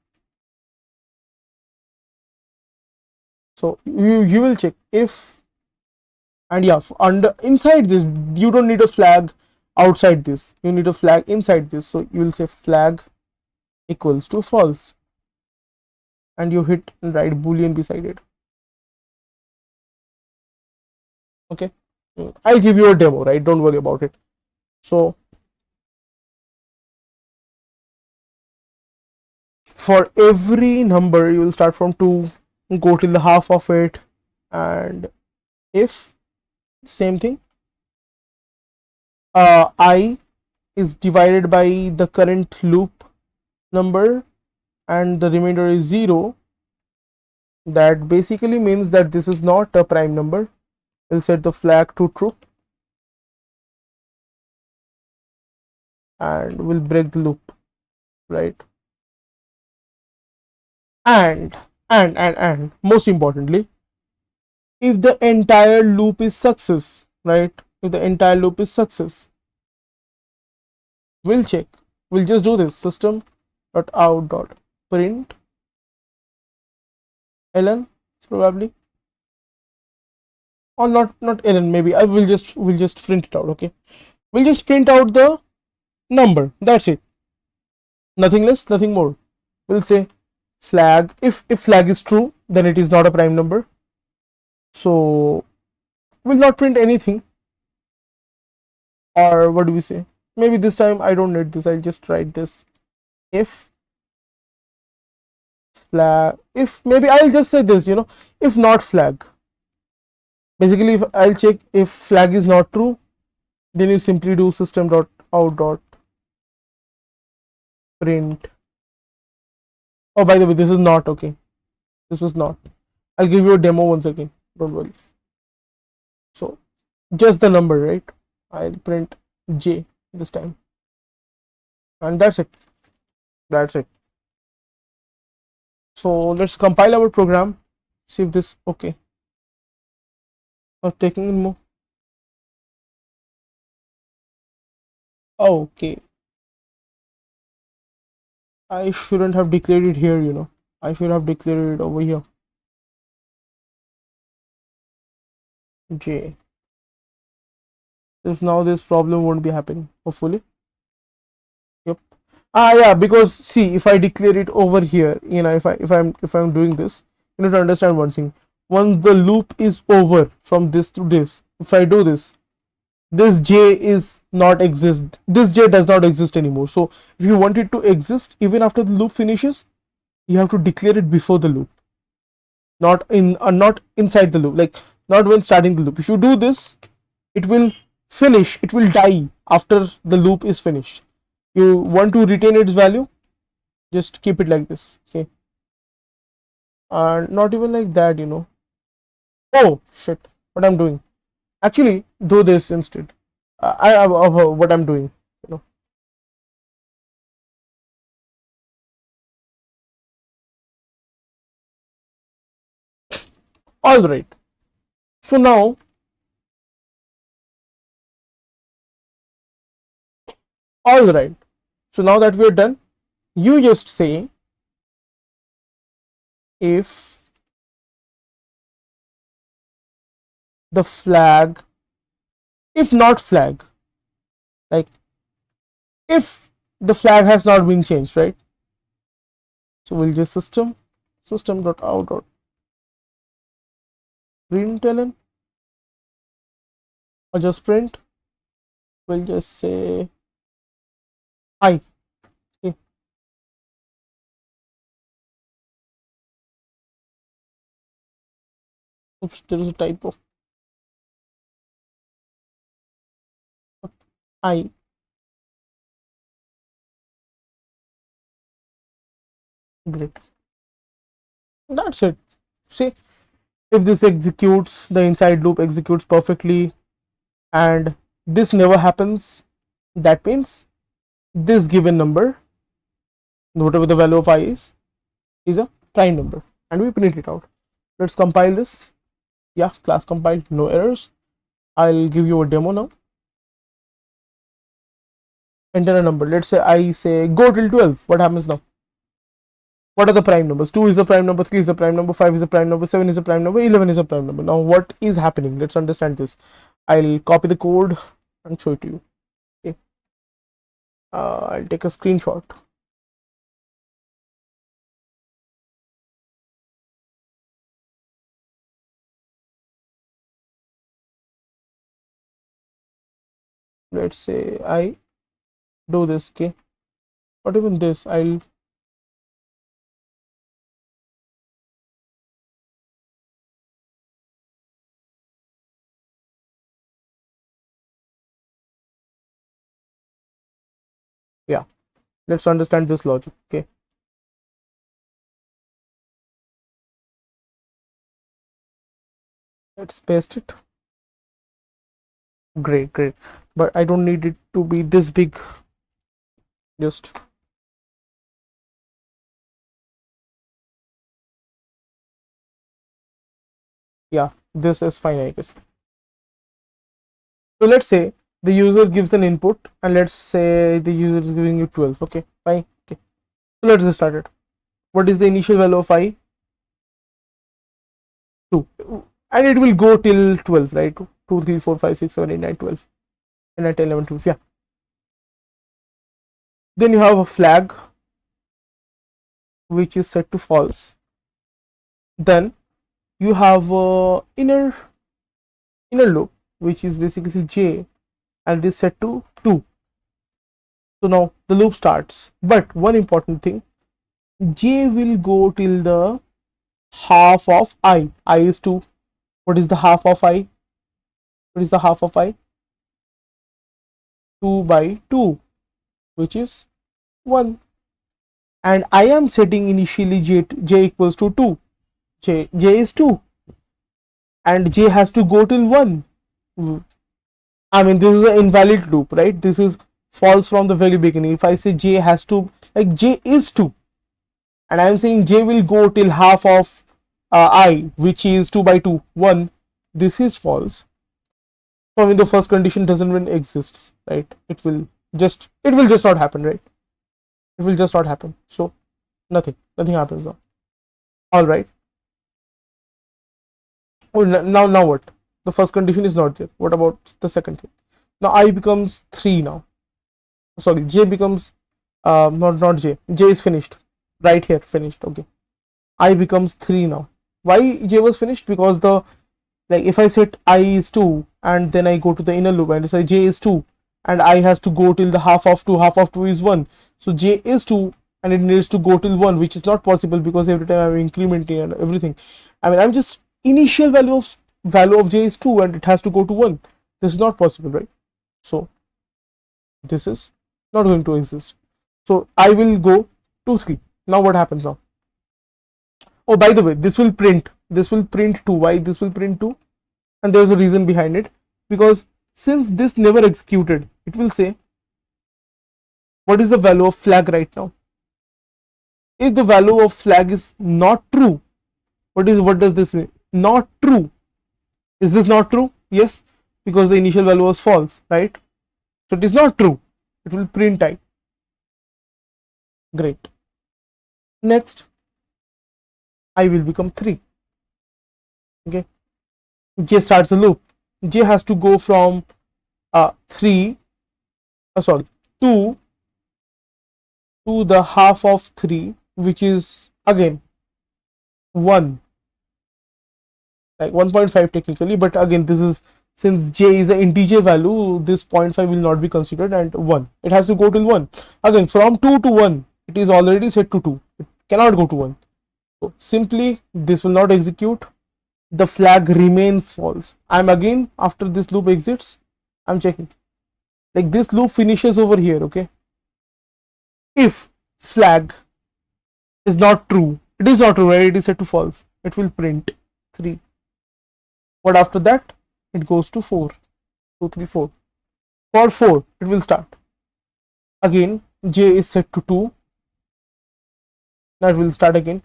So you will check if, and yeah, under inside this you don't need a flag outside this, you need a flag inside this. So you will say flag equals to false, and you hit and write boolean beside it. Okay, I'll give you a demo, right? Don't worry about it. So for every number you will start from 2, go till the half of it, and if same thing, I is divided by the current loop number and the remainder is 0, that basically means that this is not a prime number. We'll set the flag to true and we'll break the loop, right? And most importantly, if the entire loop is success, right? If the entire loop is success, we'll check. We'll just do this system.out.print ln, probably, or not ln, maybe I will just print it out. Okay, we'll just print out the number, that's it, nothing less, nothing more. We'll say flag, if flag is true, then it is not a prime number, so we'll not print anything. Or what do we say? Maybe this time I don't need this, I'll just write this if flag, if maybe I'll just say this, if not flag. Basically, if I'll check if flag is not true, then you simply do system.out.print. Oh, by the way, this is not okay. This was not. I'll give you a demo once again. Don't worry. So just the number, right? I'll print J this time, and that's it. That's it. So let's compile our program. See if this okay. Or taking more. Okay. I shouldn't have declared it here. I should have declared it over here. J. If now this problem won't be happening, hopefully. Yep. Yeah, because see, if I declare it over here, if I'm doing this, you need to understand one thing. Once the loop is over from this to this, if I do this, this j is not exist, this j does not exist anymore. So if you want it to exist even after the loop finishes, you have to declare it before the loop, not inside the loop, like not when starting the loop. If you do this, it will finish, it will die after the loop is finished. You want to retain its value, just keep it like this. Okay, and not even like that. Oh shit, what I'm doing, actually do this instead. What I'm doing, all right. So now all right, so now that we're done, you just say if the flag, if not flag, like if the flag has not been changed, right? So we'll just system.out.println, or just print. We'll just say hi. Okay. Oops, there is a typo. I. Great. That's it. See, if this executes, the inside loop executes perfectly, and this never happens, that means this given number, whatever the value of I is a prime number, and we print it out. Let's compile this. Yeah, class compiled, no errors. I'll give you a demo now. Enter a number. Let's say I say go till 12. What happens now? What are the prime numbers? 2 is a prime number, 3 is a prime number, 5 is a prime number, 7 is a prime number, 11 is a prime number. Now what is happening? Let's understand this. I'll copy the code and show it to you. Okay. I'll take a screenshot. Let's say I do this. Okay. Not even this. I'll yeah. Let's understand this logic. Okay. Let's paste it. Great, great. But I don't need it to be this big. Just yeah, this is fine, I guess. So let's say the user gives an input, and let's say the user is giving you 12. Okay, fine. Okay. So let's get started. What is the initial value of I? 2. And it will go till 12, right? 2, 3, 4, 5, 6, 7, 8, 9, 12. And 9, 10, 11, 12. Yeah. Then you have a flag which is set to false. Then you have inner loop which is basically j, and it is set to 2. So now the loop starts. But one important thing, j will go till the half of I. I is 2. What is the half of I? What is the half of I? 2 by 2, which is 1. And I am setting initially j equals to 2. J is 2. And j has to go till 1. I mean, this is an invalid loop, right? This is false from the very beginning. If I say j has to, like j is 2, and I am saying j will go till half of I, which is 2 by 2, 1, this is false. So I mean, the first condition doesn't even exists, right? It will just not happen, right? It will just not happen. So nothing happens now. All right. Oh, now what? The first condition is not there. What about the second thing? Now I becomes 3 now. Sorry, j becomes not j. J is finished. Right here, finished. Okay. I becomes 3 now. Why j was finished? Because the, like, if I set I is 2 and then I go to the inner loop and say j is 2 and I has to go till the half of 2 is 1. So j is 2 and it needs to go till 1, which is not possible because every time I'm incrementing and everything. I mean, I'm just initial value of j is 2 and it has to go to 1. This is not possible, right? So this is not going to exist. So I will go to 3. Now what happens now? Oh, by the way, this will print 2. Why this will print 2? And there's a reason behind it, because since this never executed, it will say what is the value of flag right now. If the value of flag is not true, what does this mean? Not true. Is this not true? Yes, because the initial value was false, right? So it is not true. It will print I. Great. Next, I will become 3. Okay, J starts a loop. J has to go from 3 sorry 2 to the half of 3, which is again 1, like 1.5 technically, but again this is, since J is an integer value, this 0.5 will not be considered, and 1, it has to go till 1. Again from 2 to 1, it is already set to 2, it cannot go to 1. So simply this will not execute, the flag remains false. I'm again, after this loop exits, I'm checking, like this loop finishes over here. Okay, if flag is not true, it is not true, right? It is set to false, it will print 3. But after that it goes to 4, 2 3 4. For 4 it will start again, J is set to 2, that will start again,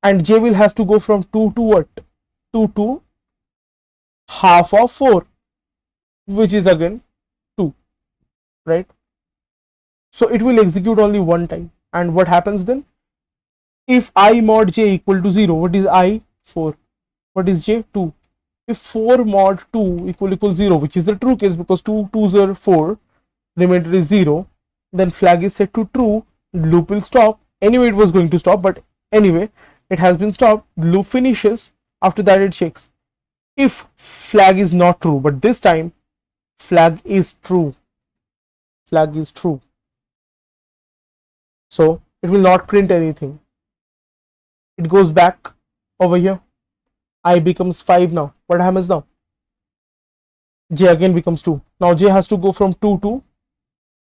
and J will has to go from 2 to what? 2 to half of 4, which is again 2, right? So it will execute only one time. And what happens then? If I mod J equal to 0, what is I? 4. What is J? 2. If 4 mod 2 equal 0, which is the true case because 2 2s are 4, remainder is 0, then flag is set to true, loop will stop. Anyway it was going to stop, but anyway it has been stopped, loop finishes. After that it checks if flag is not true, but this time flag is true, flag is true, so it will not print anything. It goes back over here, I becomes 5. Now what happens? Now J again becomes 2. Now J has to go from 2 to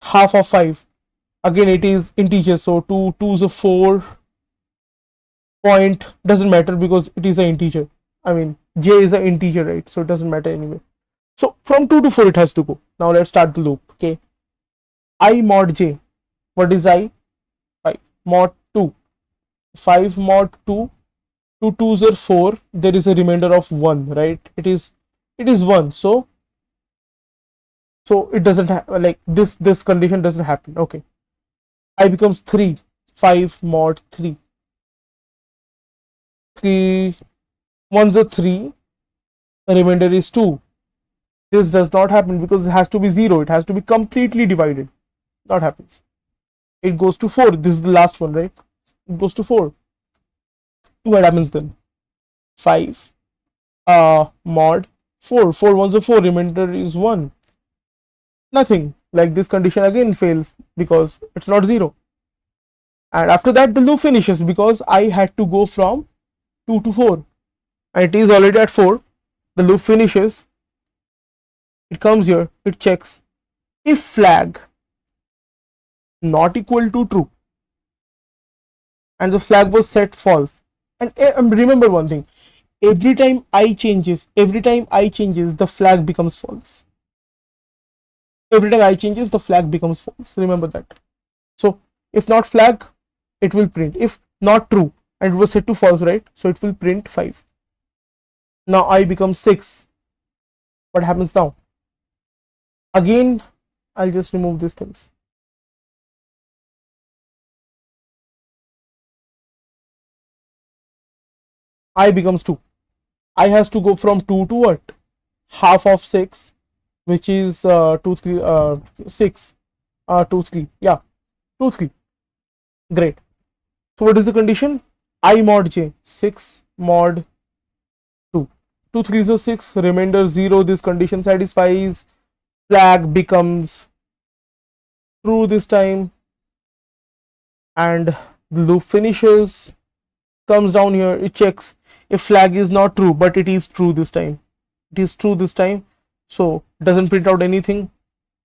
half of 5. Again it is integer, so 2 2s are 4 point, doesn't matter because it is an integer. I mean J is an integer, right? So it doesn't matter anyway. So from 2 to 4 it has to go. Now let's start the loop. Okay, I mod J, what is I? 5 mod 2, 5 mod 2, 2 2s are 4, there is a remainder of 1, right? It is 1, so it doesn't have, like this condition doesn't happen. Okay, I becomes 3, 5 mod 3, 3 1s are 3, remainder is 2. This does not happen because it has to be 0, it has to be completely divided. Not happens. It goes to 4. This is the last one, right? It goes to 4. What happens then? 5 mod 4, 4 1s are 4, remainder is 1. Nothing. Like this condition again fails because it's not 0. And after that the loop finishes because I had to go from 2 to 4 and it is already at 4. The loop finishes, it comes here, it checks if flag not equal to true, and the flag was set false. And remember one thing, every time I changes, the flag becomes false. Every time I changes, the flag becomes false, remember that. So if not flag, it will print, if not true and it was set to false, right? So it will print 5. Now I become 6. What happens now? Again I'll just remove these things. I becomes 2. I has to go from 2 to what? Half of 6, which is 2 3 6 2 3, yeah, 2 3. Great. So what is the condition? I mod J, 6 mod 2, 2 3s are 6, remainder 0. This condition satisfies, flag becomes true this time, and the loop finishes, comes down here, it checks if flag is not true, but it is true this time. It is true this time, so it doesn't print out anything.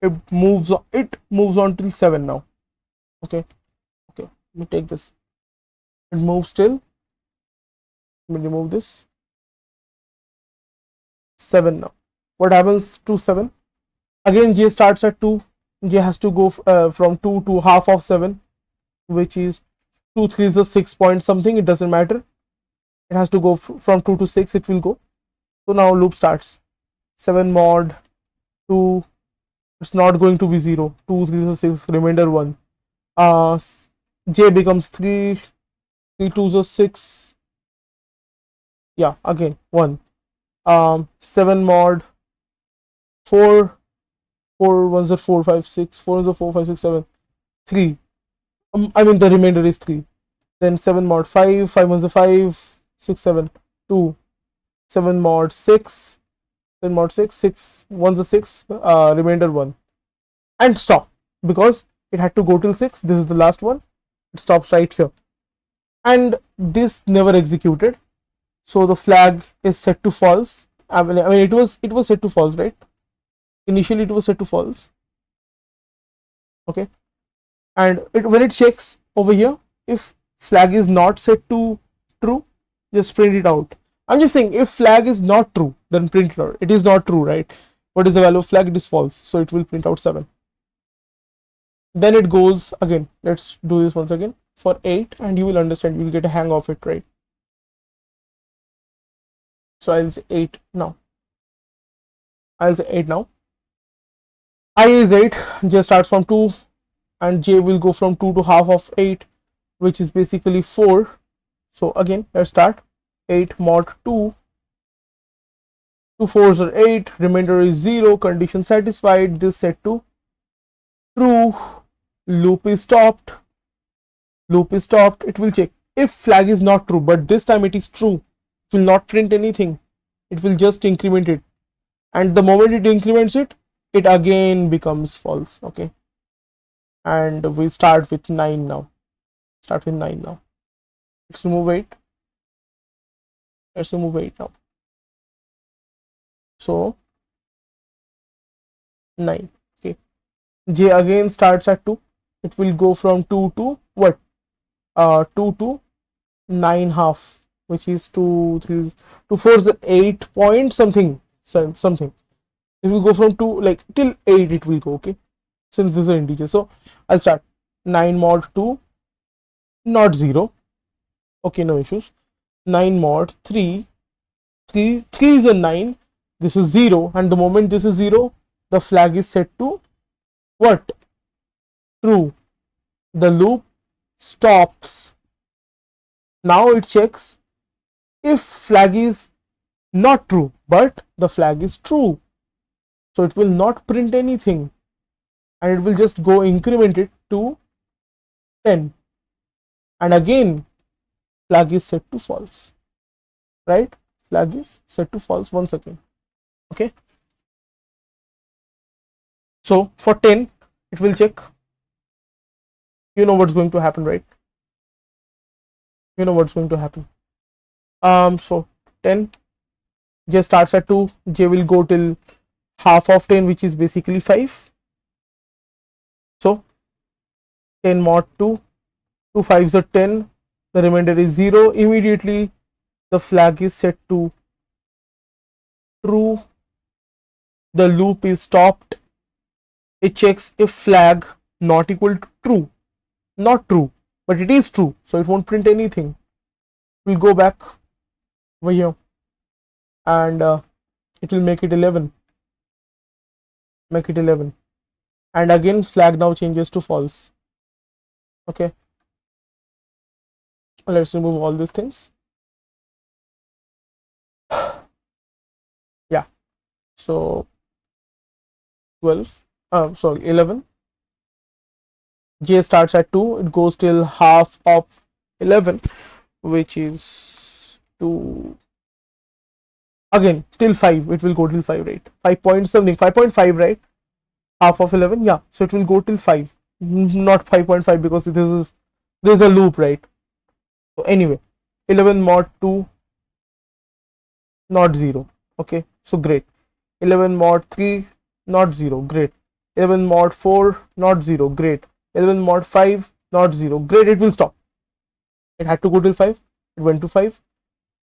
It moves on till 7 now. Okay, let me take this. It moves till, let me remove this, 7 now. What happens to 7? Again J starts at 2. J has to go from 2 to half of 7, which is 2 3s are 6 point something, it doesn't matter. It has to go from 2 to 6, it will go. So now loop starts, 7 mod 2, it's not going to be 0, 2 3s are 6, remainder 1. J becomes 3, 3 2s are 6, yeah, again 1, 7 mod 4, 4 ones are 4 5 6, 4 ones are 4 5 6 7, 3, I mean the remainder is 3. Then 7 mod 5, 5 ones are 5 6 7, 2, 7 mod 6, 7 mod 6, 6 ones are 6, remainder 1, and stop, because it had to go till 6. This is the last one. It stops right here, and this never executed, so the flag is set to false. I mean it was set to false, right? Initially it was set to false. Okay, and when it checks over here, if flag is not set to true, just print it out. I'm just saying, if flag is not true, then print it out. It is not true, right? What is the value of flag? It is false, so it will print out 7. Then it goes again. Let's do this once again for 8, and you will understand, you will get a hang of it, right? So I'll say 8 now. I'll say 8 now. I is 8, j starts from 2, and j will go from 2 to half of 8, which is basically 4. So again, let's start. 8 mod 2, 2 4s are 8, remainder is 0, condition satisfied, this set to true, loop is stopped, it will check if flag is not true, but this time it is true. It will not print anything, it will just increment it, and the moment it increments it, it again becomes false. Okay, and we start with 9 now. Let's remove 8. Now. So 9. Okay, j again starts at 2. It will go from 2 to what? 2 to 9 half, which is 2 3 2 4 is 8 point something. It will go from 2 like till 8. It will go. Okay, since this is an integer, so I'll start 9 mod 2, not 0. Okay, no issues. 9 mod 3, 3 is a 9. This is 0, and the moment this is 0, the flag is set to what? True. The loop stops. Now it checks if flag is not true, but the flag is true, so it will not print anything, and it will just go increment it to 10, and again flag is set to false, right? Flag is set to false once again. Okay, so for 10 it will check. You know what's going to happen, right? So 10, j starts at 2, j will go till half of 10, which is basically 5. So 10 mod 2, 2 5s are 10, the remainder is 0. Immediately the flag is set to true, the loop is stopped. It checks if flag not equal to true, not true, but it is true, so it won't print anything. We'll go back over here, and it will make it 11, and again flag now changes to false. Okay, let's remove all these things. Yeah, so 11, j starts at 2, it goes till half of 11, which is 2, again till 5. It will go till 5, right? 5 point something, 5.5, right? Half of 11, yeah, so it will go till 5, not 5.5, because this is a loop, right? So anyway, 11 mod 2, not 0. Okay, so great. 11 mod 3, not 0, great. 11 mod 4, not 0, great. 11 mod 5, not 0, great. It will stop. It had to go till 5, it went to 5,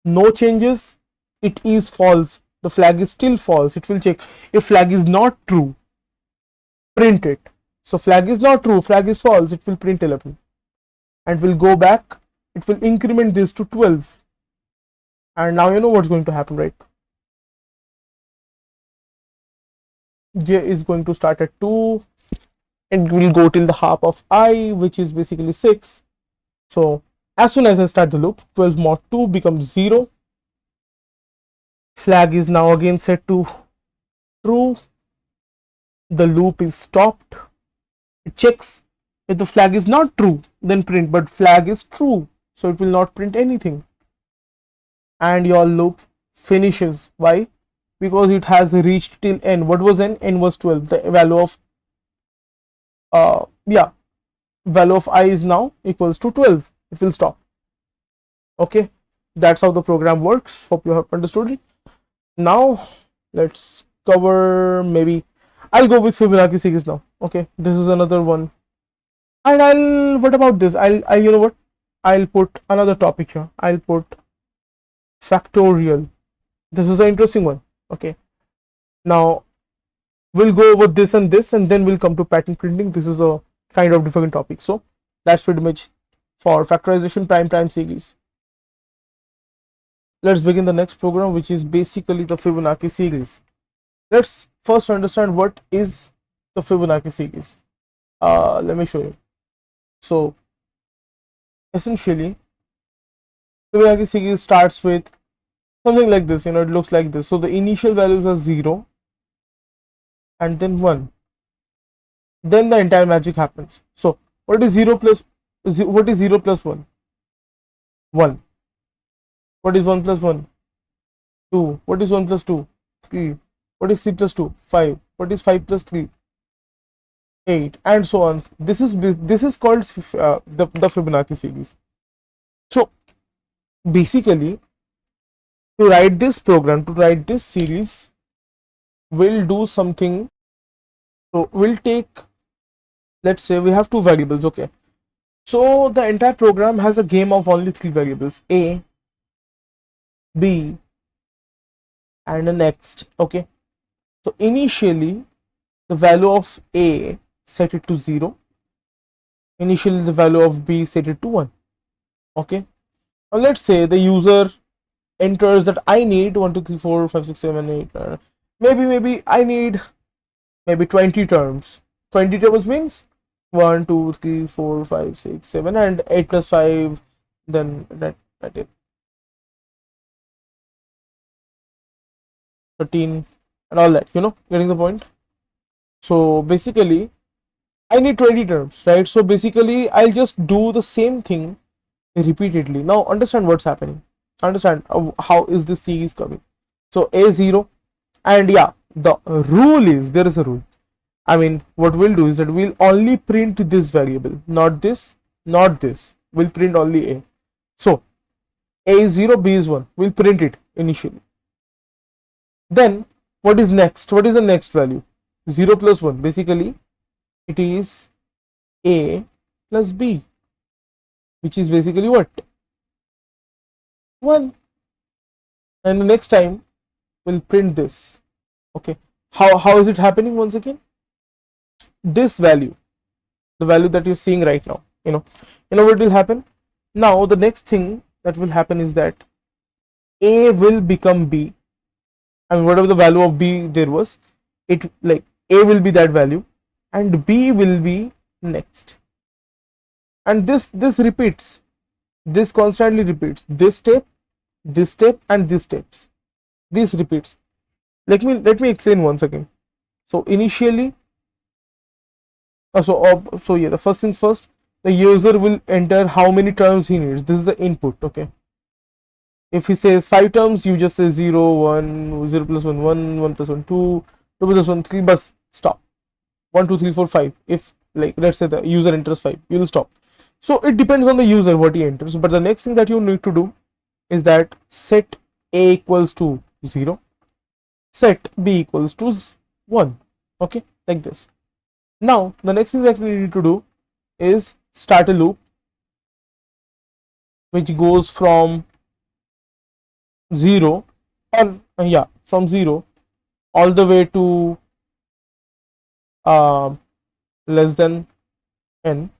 no changes, it is false, the flag is still false. It will check if flag is not true, print it. So flag is not true, flag is false, it will print 11, and will go back. It will increment this to 12, and now you know what's going to happen, right? J is going to start at 2, it will go till the half of I, which is basically 6. So as soon as I start the loop, 12 mod 2 becomes 0, Flag is now again set to true. The loop is stopped. It checks if the flag is not true, then print, but flag is true, so it will not print anything. And your loop finishes. Why? Because it has reached till n. What was n? N was 12. The value of value of I is now equals to 12. It will stop. Okay, that's how the program works. Hope you have understood it. Now let's cover, maybe I'll go with Fibonacci series now. Okay, this is another one. And what about this? I'll you know what? I'll put another topic here. I'll put factorial. This is an interesting one. Okay, now we'll go over this, and then we'll come to pattern printing. This is a kind of different topic. So that's pretty much for factorization prime series. Let's begin the next program, which is basically the Fibonacci series. Let's first understand what is the Fibonacci series. Let me show you. So essentially, Fibonacci series starts with something like this. It looks like this. So the initial values are 0 and then 1. Then the entire magic happens. So what is 0 plus 1? 1. What is 1 plus 1? 2. What is 1 plus 2? 3. What is 3 plus 2? 5. What is 5 plus 3? 8, and so on. This is called the Fibonacci series. So basically, to write this program, to write this series, we'll do something. So we'll take, let's say we have two variables. Okay, so the entire program has a game of only 3 variables: A, B, and the next. Okay, so initially the value of A, set it to 0. Initially the value of B, set it to 1. Okay, now let's say the user enters that I need 1 2 3 4 5 6 7 8 maybe I need 20 terms. 20 terms means 1 2 3 4 5 6 7 and 8 plus 5, then that is 13 and all that, getting the point. So basically I need 20 terms, right? So basically I'll just do the same thing repeatedly. Now understand what's happening. Understand how is this series coming. So A0, and the rule is, there is a rule. I mean, what we'll do is that we'll only print this variable, not this, not this. We'll print only A. So A is 0, B is 1. We'll print it initially. Then what is next? What is the next value? 0 plus 1. Basically it is A plus B, which is basically what? 1. And the next time we'll print this. Okay, how is it happening? Once again, this value, the value that you're seeing right now, you know what will happen. Now the next thing that will happen is that A will become B, and whatever the value of B there was, it, like, A will be that value and B will be next, and this repeats. This constantly repeats. This step and these steps, this repeats. Let me explain once again. So initially, the first things first, the user will enter how many terms he needs. This is the input. Okay, if he says 5 terms, you just say 0 1 0 plus 1 1 1 plus 1 2 2 plus 1 3, bus, stop. 1 2 3 4 5. If, like, let's say the user enters 5, you will stop. So it depends on the user what he enters. But the next thing that you need to do is that set A equals to 0, set B equals to 1. Okay, like this. Now the next thing that we need to do is start a loop which goes from 0, or from 0 all the way to less than n.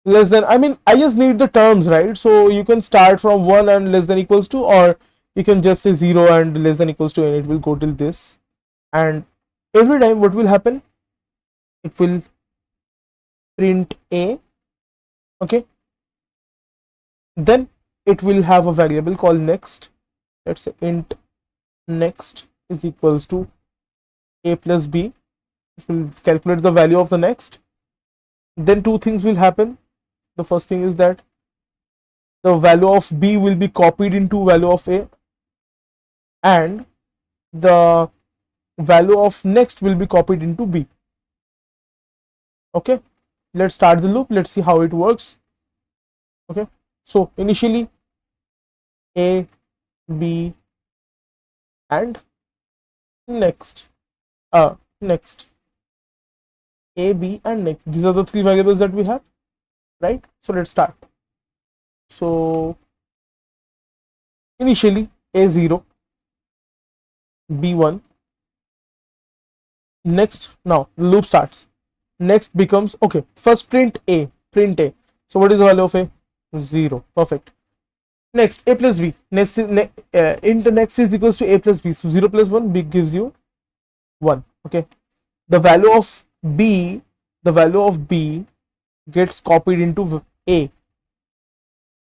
Less than, I mean, I just need the terms, right? So you can start from 1 and less than equals to, or you can just say 0 and less than equals to, and it will go till this. And every time what will happen, it will print A. Okay, then it will have a variable called next. Let's say int next is equals to a plus b. It will calculate the value of the next. Then two things will happen. The first thing is that the value of b will be copied into value of a, and the value of next will be copied into b. Okay, let's start the loop. Let's see how it works. Okay, so initially a, b, and next, next, a, b, and next. These are the three variables that we have, right? So let's start. So initially a0, b1, next. Now the loop starts. Next becomes, okay, first print a, so what is the value of a? 0. Perfect. Next a plus b, next is int next is equals to a plus b, so 0 plus 1 b gives you 1. Okay, the value of b gets copied into a,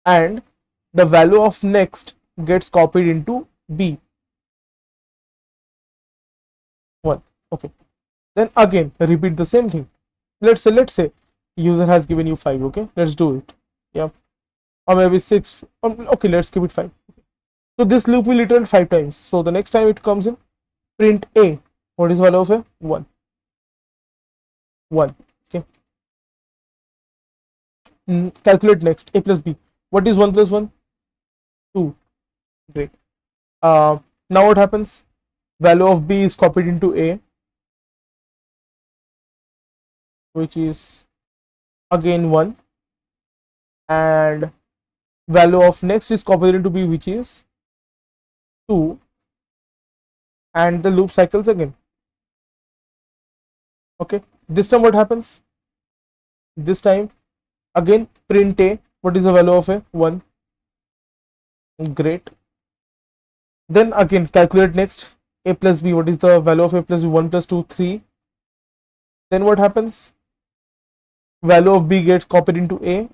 and the value of next gets copied into b. 1. Okay, then again repeat the same thing. Let's say user has given you 5. Okay, let's do it. Yeah, or maybe 6. Okay, let's keep it 5. So this loop will iterate 5 times. So the next time it comes in, print a. What is value of a? 1. 1. Okay, calculate next a plus b. What is 1 plus 1? 2. Great. Now what happens? Value of b is copied into a, which is again 1, and value of next is copied into b, which is 2, and the loop cycles again. Okay, this time what happens? This time again print a. What is the value of a? 1. Great. Then again calculate next a plus b. What is the value of a plus b? 1 plus 2, 3. Then what happens? Value of b gets copied into a,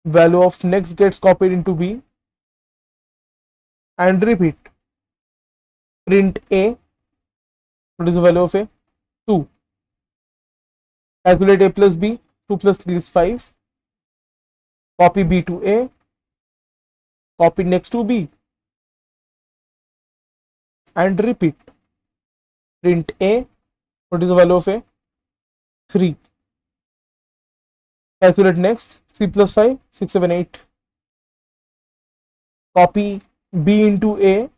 value of next gets copied into b, and repeat. Print a. What is the value of a? 2. Calculate a plus b. 2 plus 3 is 5. Copy b to a, copy next to b, and repeat. Print a. What is the value of a? 3. Calculate next. 3 plus 5, 6, 7, 8. Copy b into a,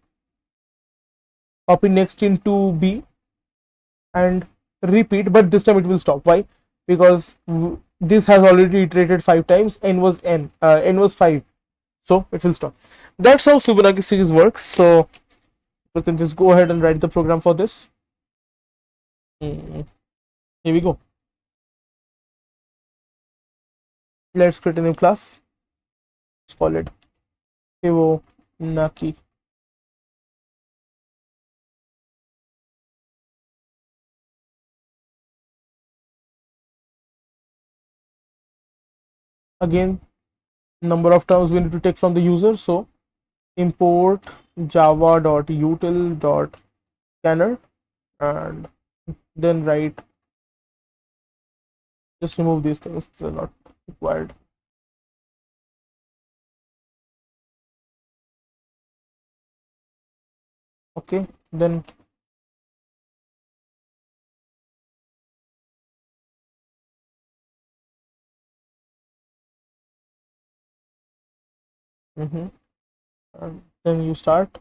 copy next into b, and repeat, but this time it will stop. Why? Because this has already iterated 5 times. N was 5, so it will stop. That's how Fibonacci series works. So we can just go ahead and write the program for this. Here we go. Let's create a new class. Let's call it Fibonacci. Again, number of terms we need to take from the user. So import java.util.scanner, and then write, just remove these things, they're not required. Okay, then and then you start.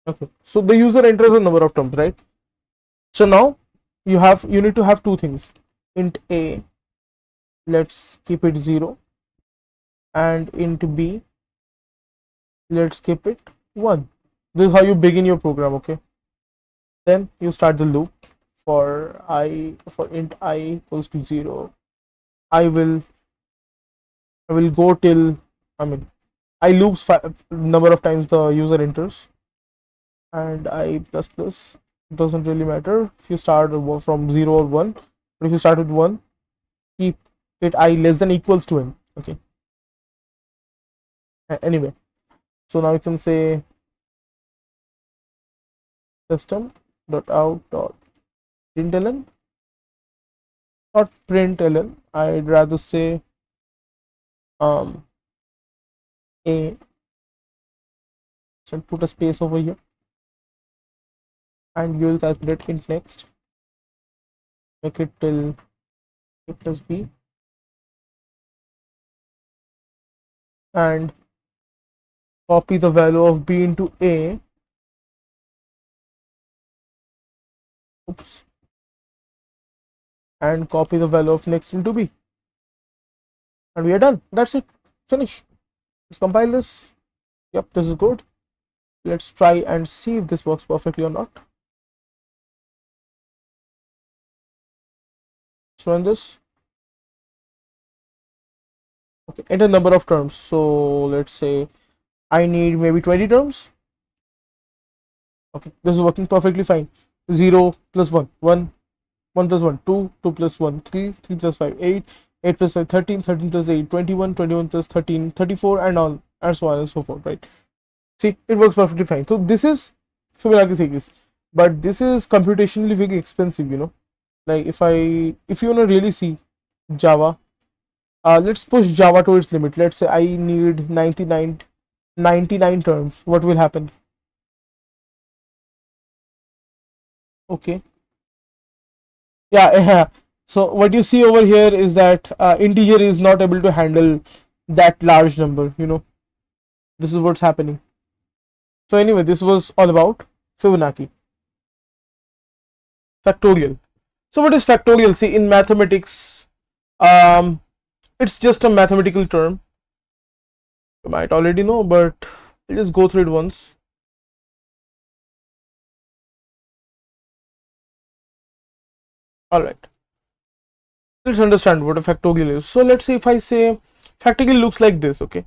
Okay, so the user enters a number of terms, right? So now you need to have two things. Int a, let's keep it 0, and int b, let's keep it 1. This is how you begin your program. Okay, then you start the loop for int I equals to 0. I will go till, I mean, I loops number of times the user enters, and I plus plus, doesn't really matter if you start from 0 or 1, but if you start with 1, keep it I less than equals to n. Okay, anyway, so now you can say system dot out dot println, not println, I'd rather say um a, so put a space over here, and you will calculate int next, make it till a plus b, and copy the value of b into a, oops, and copy the value of next into b, and we are done. That's it, finish. Let's compile this. Yep, this is good. Let's try and see if this works perfectly or not. Let's run this. Okay, enter number of terms. So let's say I need maybe 20 terms. Okay, this is working perfectly fine. 0 plus 1, 1, 1 plus 1, 2, 2 plus 1, 3, 3 plus 5, 8, 8 plus 5, 13, 13 plus 8, 21, 21 plus 13, 34, and all, and so on and so forth, right? See, it works perfectly fine. So this is Fibonacci series, but this is computationally very expensive, you know. Like if you want to really see Java, let's push Java to its limit. Let's say I need 99 terms. What will happen? Okay, yeah. So what you see over here is that integer is not able to handle that large number, you know. This is what's happening. So anyway, this was all about Fibonacci. Factorial. So what is factorial? See, in mathematics, it's just a mathematical term. You might already know, but I'll just go through it once. All right, let's understand what a factorial is. So let's say if I say factorial looks like this. Okay,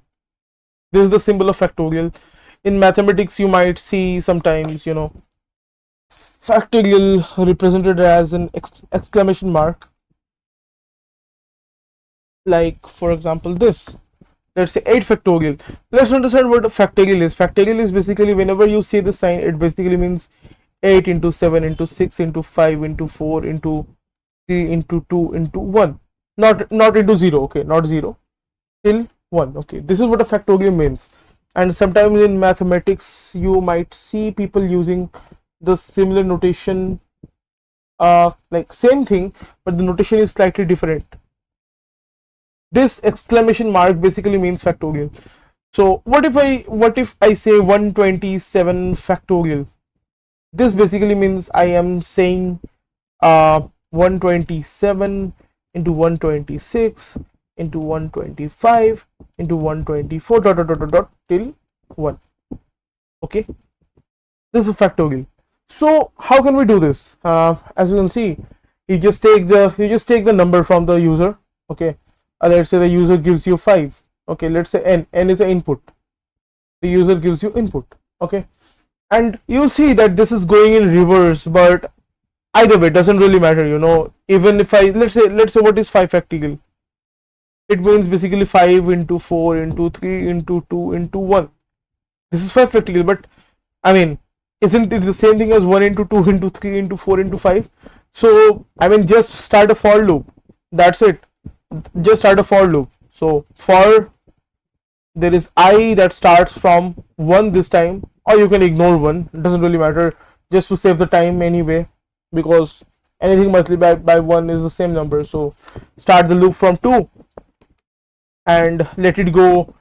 this is the symbol of factorial. In mathematics, you might see sometimes, you know, factorial represented as an exclamation mark, like for example this. Let's say 8 factorial. Let's understand what a factorial is. Factorial is basically whenever you see the sign, it basically means 8 into 7 into 6 into 5 into 4 into 3 into 2 into 1, not into 0. Okay, not 0 till 1. Okay, this is what a factorial means. And sometimes in mathematics you might see people using the similar notation, like same thing, but the notation is slightly different. This exclamation mark basically means factorial. So what if I say 127 factorial? This basically means I am saying 127 into 126 into 125 into 124 dot dot dot dot, dot till 1. Okay, this is factorial. So how can we do this? As you can see, you just take the number from the user. Okay, let's say the user gives you 5. Okay, let's say n is the input, the user gives you input. Okay, and you'll see that this is going in reverse, but either way it doesn't really matter, you know. Even if I let's say what is 5 factorial? It means basically 5 into 4 into 3 into 2 into 1. This is 5 factorial, but I mean, isn't it the same thing as 1 into 2 into 3 into 4 into 5? So I mean, just start a for loop. That's it. Just start a for loop. So for there is I that starts from 1 this time, or you can ignore 1. It doesn't really matter, just to save the time anyway, because anything multiplied by 1 is the same number. So start the loop from 2 and let it go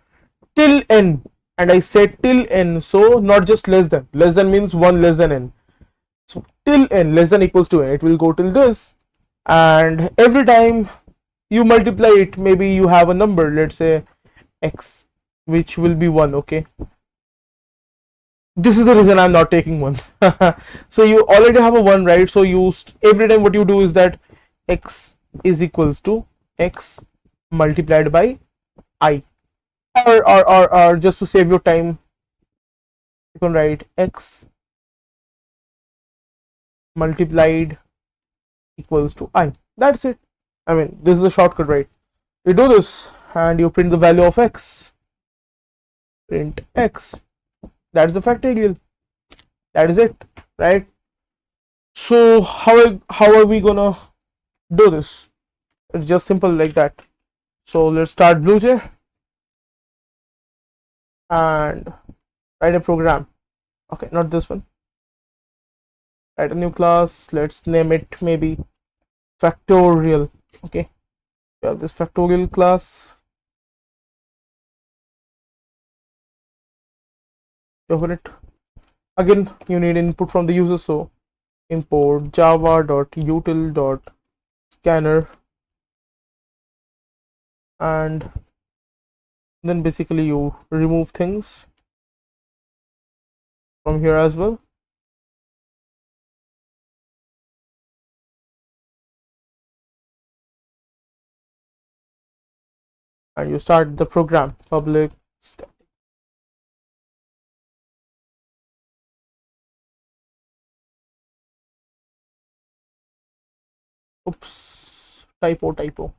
till n. and I say till n, so not just less than means 1 less than n, so till n less than equals to n, it will go till this, and every time you multiply it, maybe you have a number, let's say x, which will be 1. Okay, this is the reason I'm not taking 1. So you already have a 1, right? So you every time what you do is that x is equals to x multiplied by I, or just to save your time, you can write x multiplied equals to I. That's it. I mean, this is the shortcut, right? You do this and you print the value of x. Print x. That's the factorial. That is it, right? So how are we gonna do this? It's just simple like that. So let's start BlueJ and write a program. Okay, not this one. Write a new class. Let's name it maybe Factorial. Okay, we have this Factorial class. Open it. Again, you need input from the user, so import java.util.scanner, and then basically you remove things from here as well. And you start the program. Public static. Oops, typo.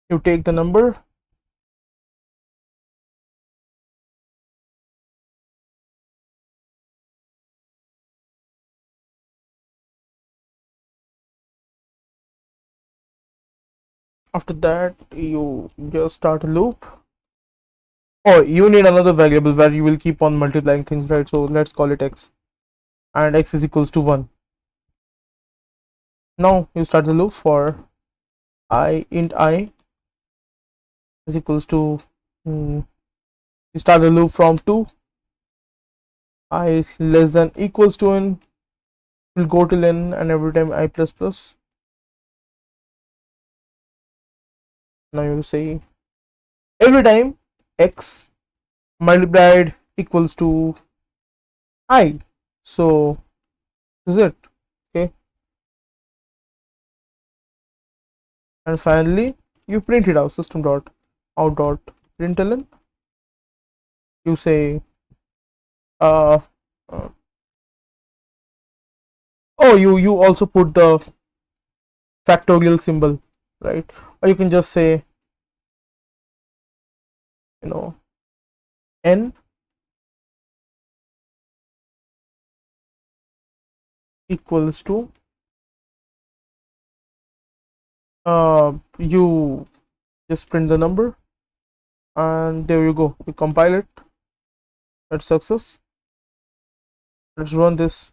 You take the number, after that you just start a loop. Oh, you need another variable where you will keep on multiplying things, right? So let's call it x, and x is equals to 1. Now you start the loop for int I is equals to you start the loop from 2, I less than equals to n, will go till n, and every time I plus plus. Now you say every time x multiplied equals to I. So this is it. Okay, and finally you print it out, system dot out dot println. You say uh, uh oh, you also put the factorial symbol, right? Or you can just say, you know, n equals to you just print the number, and there you go. You compile it. That's success. Let's run this.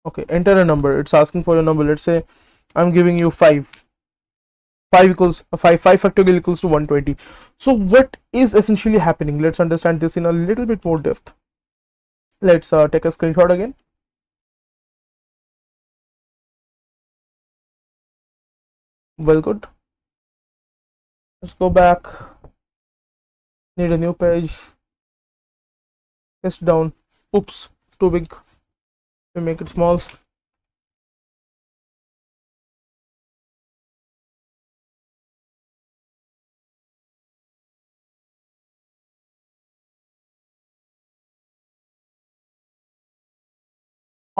Okay, enter a number. It's asking for your number. Let's say I'm giving you 5. 5 equals 5 factorial equals to 120. So what is essentially happening? Let's understand this in a little bit more depth. Let's take a screenshot again. Well, good. Let's go back. Need a new page. Paste down. Oops, too big. We make it small.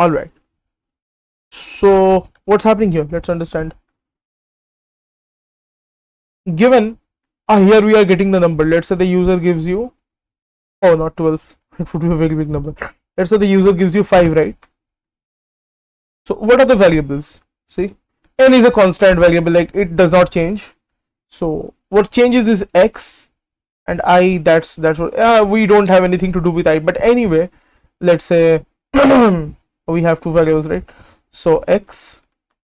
All right, so what's happening here? Let's understand. Given here we are getting the number. Let's say the user gives you, oh, not 12, it would be a very big number. Let's say the user gives you 5, right? So what are the variables? See, n is a constant variable, like it does not change. So what changes is x and I. That's what we don't have anything to do with I, but anyway, let's say we have two variables, right? So x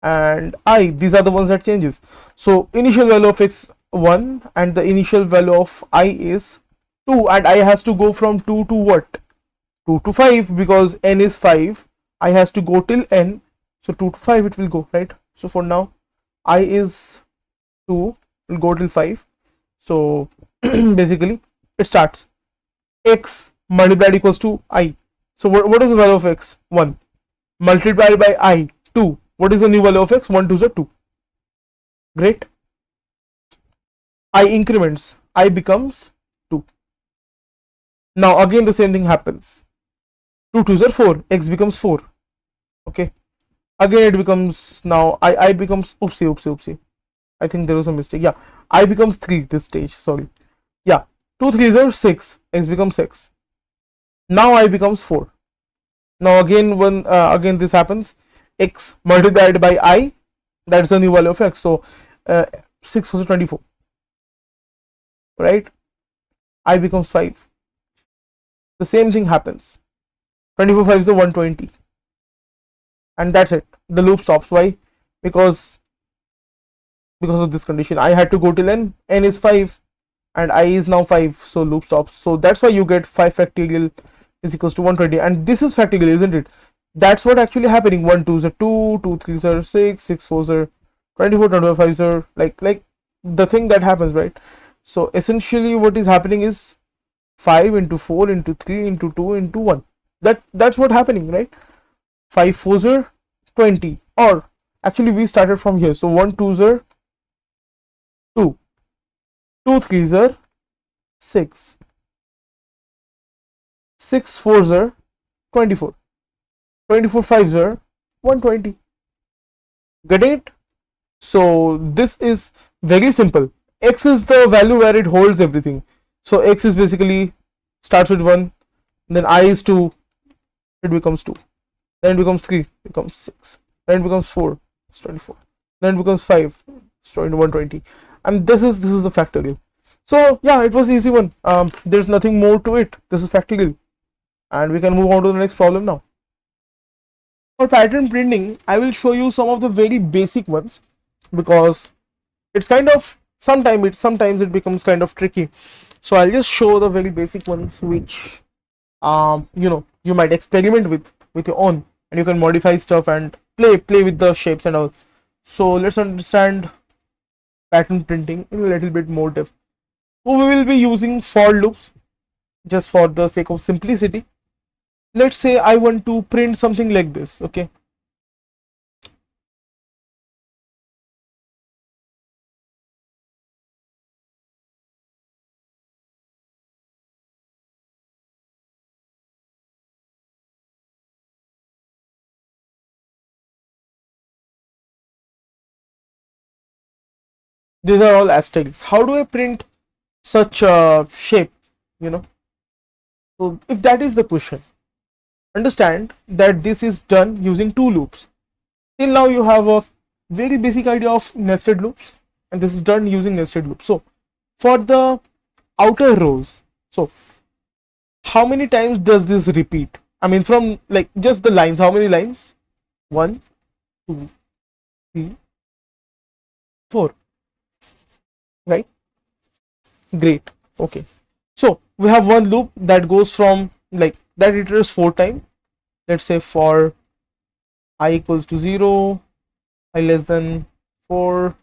and I, these are the ones that changes. So initial value of x 1 and the initial value of I is 2, and I has to go from 2 to what? 2 to 5, because n is 5. I has to go till n, so 2 to 5 it will go, right? So for now I is 2, will go till 5. So basically it starts x multiplied equals to I. So what is the value of x? 1 multiplied by I, 2. What is the new value of x? 1 2 is 2. Great. I increments, I becomes 2. Now again the same thing happens. 2 2 is 4, x becomes 4. Okay, again it becomes, now I becomes, oopsie, I think there was a mistake. Yeah, I becomes 3 this stage, sorry. Yeah, 2 3s are 6, x becomes 6. Now I becomes 4. Now again when again this happens, x multiplied by I, that's the new value of x. So 6 4 24, right? I becomes 5. The same thing happens. 24 5 is the 120, and that's it. The loop stops. Why? Because of this condition. I had to go till n is 5 and I is now 5, so loop stops. So that's why you get 5 factorial is equals to 120, and this is factorial, isn't it? That's what actually happening. 1 2 is 2, 2 3 are 6, 6 4 are 24, 25 are like the thing that happens, right? So essentially what is happening is 5 into 4 into 3 into 2 into 1. That's what happening, right? 5 4 are 20, or actually we started from here. So 1 2 are 2, 2 3 are 6, 6 4 are 24, 24 5 are 120. Getting it? So this is very simple. X is the value where it holds everything. So x is basically starts with 1, then I is 2, it becomes 2, then it becomes 3, becomes 6, then it becomes 4, it's 24, then it becomes 5, it's 120, and this is the factorial. So yeah, it was easy one. There's nothing more to it. This is factorial, and we can move on to the next problem now. For pattern printing, I will show you some of the very basic ones, because it's kind of sometimes it becomes kind of tricky. So I'll just show the very basic ones, which you might experiment with your own, and you can modify stuff and play with the shapes and all. So let's understand pattern printing in a little bit more depth. So we will be using for loops just for the sake of simplicity. Let's say I want to print something like this. Okay, these are all asterisks. How do I print such a shape? So if that is the question, understand that this is done using two loops. Till now you have a very basic idea of nested loops, and this is done using nested loops. So for the outer rows, so how many times does this repeat? I mean, from like just the lines, how many lines? 1 2 3 4, right? Great. Okay, so we have one loop that goes from like that iterates 4 times. Let's say for I equals to 0, I less than 4,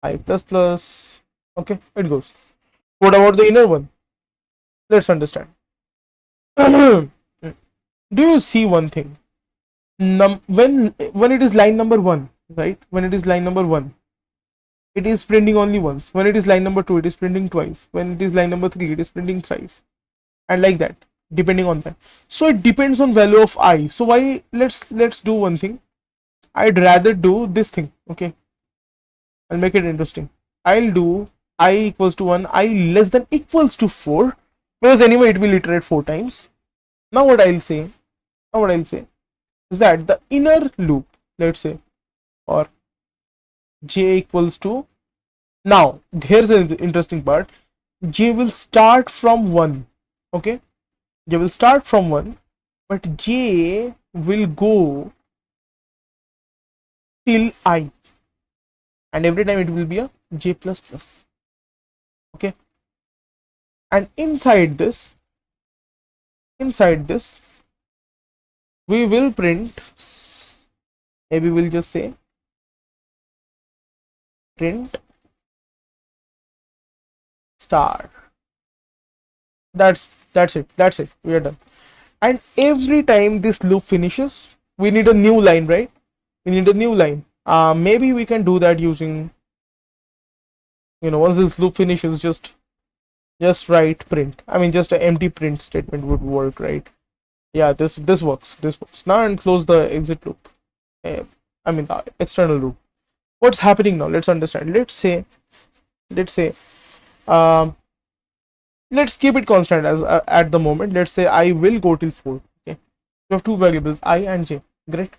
I plus plus. Okay, it goes. What about the inner one? Let's understand. Do you see one thing? When it is line number 1, right? When it is line number 1, it is printing only once. When it is line number 2, it is printing twice. When it is line number 3, it is printing thrice, and like that. depending on that. So it depends on value of I. So why, let's do one thing. I'd rather do this thing. Okay, I'll make it interesting. I'll do I equals to 1, I less than equals to 4, because anyway it will iterate 4 times. Now what I'll say, is that the inner loop, let's say, or j equals to, now here's an interesting part, j will start from 1. Okay, j will start from 1, but j will go till I, and every time it will be a j plus plus. Okay, and inside this we will print, maybe we'll just say print star. That's it, we are done. And every time this loop finishes, we need a new line, right? We need a new line. Maybe we can do that using, once this loop finishes, just write print. I mean, just an empty print statement would work, right? Yeah, this works now. And close the exit loop, I mean the external loop. What's happening now? Let's understand. Let's say um let's keep it constant as at the moment. Let's say I will go till 4. Okay, we have two variables, I and j. Great,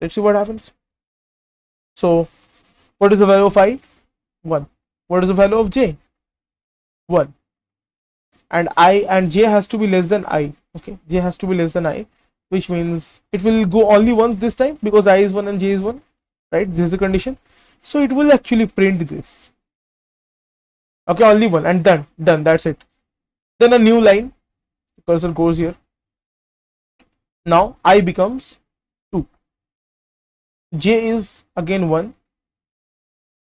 let's see what happens. So what is the value of I? 1. What is the value of j? 1. And I and j has to be less than I. Okay, j has to be less than I, which means it will go only once this time, because I is 1 and j is 1, right? This is the condition. So it will actually print this. Okay, only one, and done, that's it. Then a new line, cursor goes here. Now I becomes 2, j is again 1,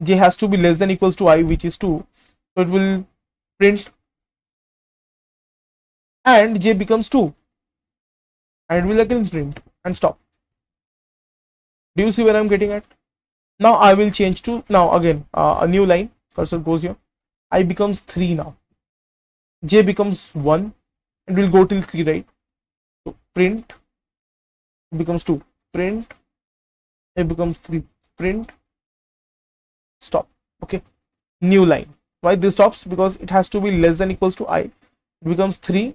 j has to be less than equals to I, which is 2, so it will print, and j becomes 2, and it will again print and stop. Do you see where I'm getting at? Now I will change to, now again a new line, cursor goes here, I becomes 3 now, j becomes 1, and will go till 3, right? So print becomes 2, print, a becomes 3, print, stop. Okay, new line. Why this stops? Because it has to be less than equals to I. It becomes 3,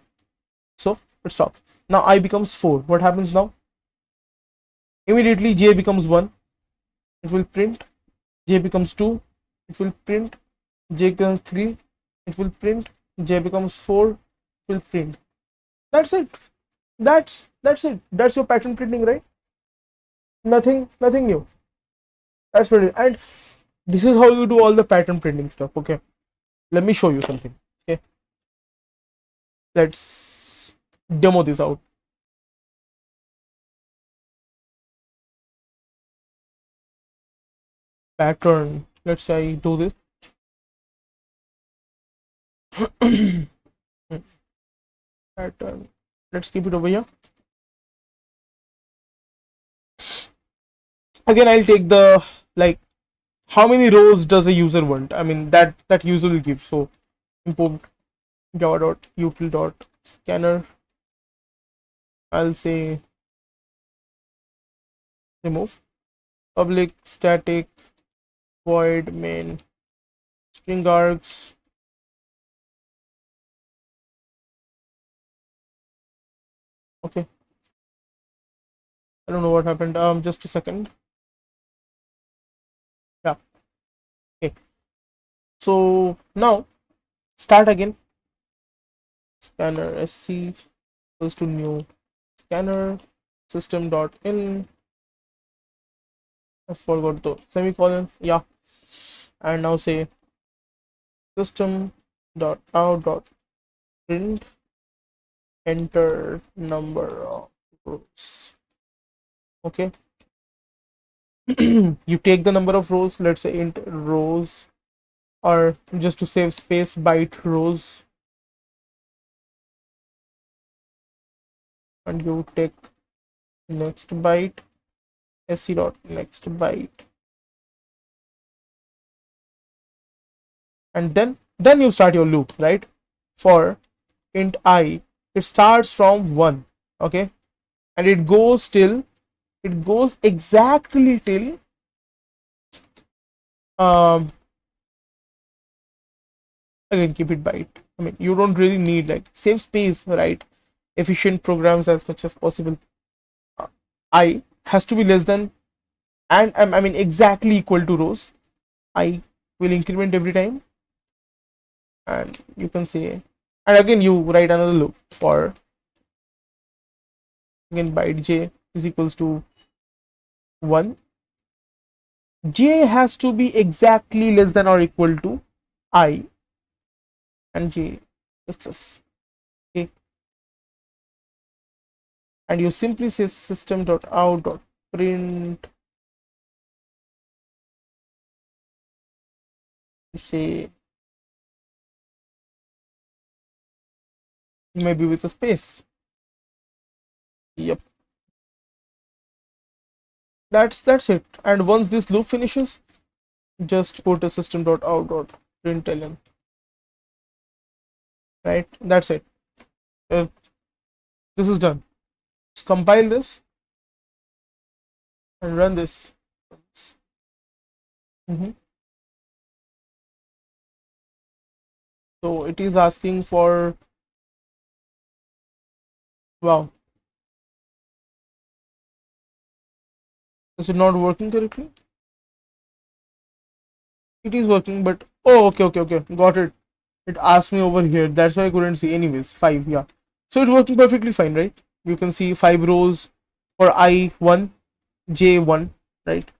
so it stops. Now I becomes 4. What happens now? Immediately j becomes 1, it will print, j becomes 2, it will print, j becomes 3, it will print, j becomes 4, it will print. That's it. That's it. That's your pattern printing, right? Nothing new. That's what it. And this is how you do all the pattern printing stuff. Okay, let me show you something. Okay, let's demo this out. Pattern, let's say I do this. Pattern, let's keep it over here. Again, I'll take the, like, how many rows does a user want? I mean, that user will give. So import java.util.scanner, I'll say remove public static void main string args. Okay, I don't know what happened. Just a second. Yeah, okay, so now start again. Scanner sc equals to new scanner system.in. I forgot the semicolon. Yeah, and now say system.out.print enter number of rows. Okay, you take the number of rows, let's say int rows, or just to save space, byte rows, and you take next byte sc dot next byte, and then you start your loop, right? For int I it starts from 1, okay, and it goes exactly till um again, keep it byte. I mean, you don't really need, like, save space, right? Efficient programs as much as possible. I has to be less than, and I mean exactly equal to rows. I will increment every time, and you can say, and again you write another loop for, again, byte j is equals to 1. J has to be exactly less than or equal to I, and j is plus, okay, and you simply say system.out.print, say maybe with a space. Yep, that's it. And once this loop finishes, just put a system.out.println, right? That's it. uh, this is done. Let's compile this and run this. Mhm. So it is asking for, wow, is it not working correctly? It is working, but oh, okay, got it. It asked me over here, that's why I couldn't see. Anyways, 5, yeah, so it's working perfectly fine, right? You can see 5 rows for I1, J1, right?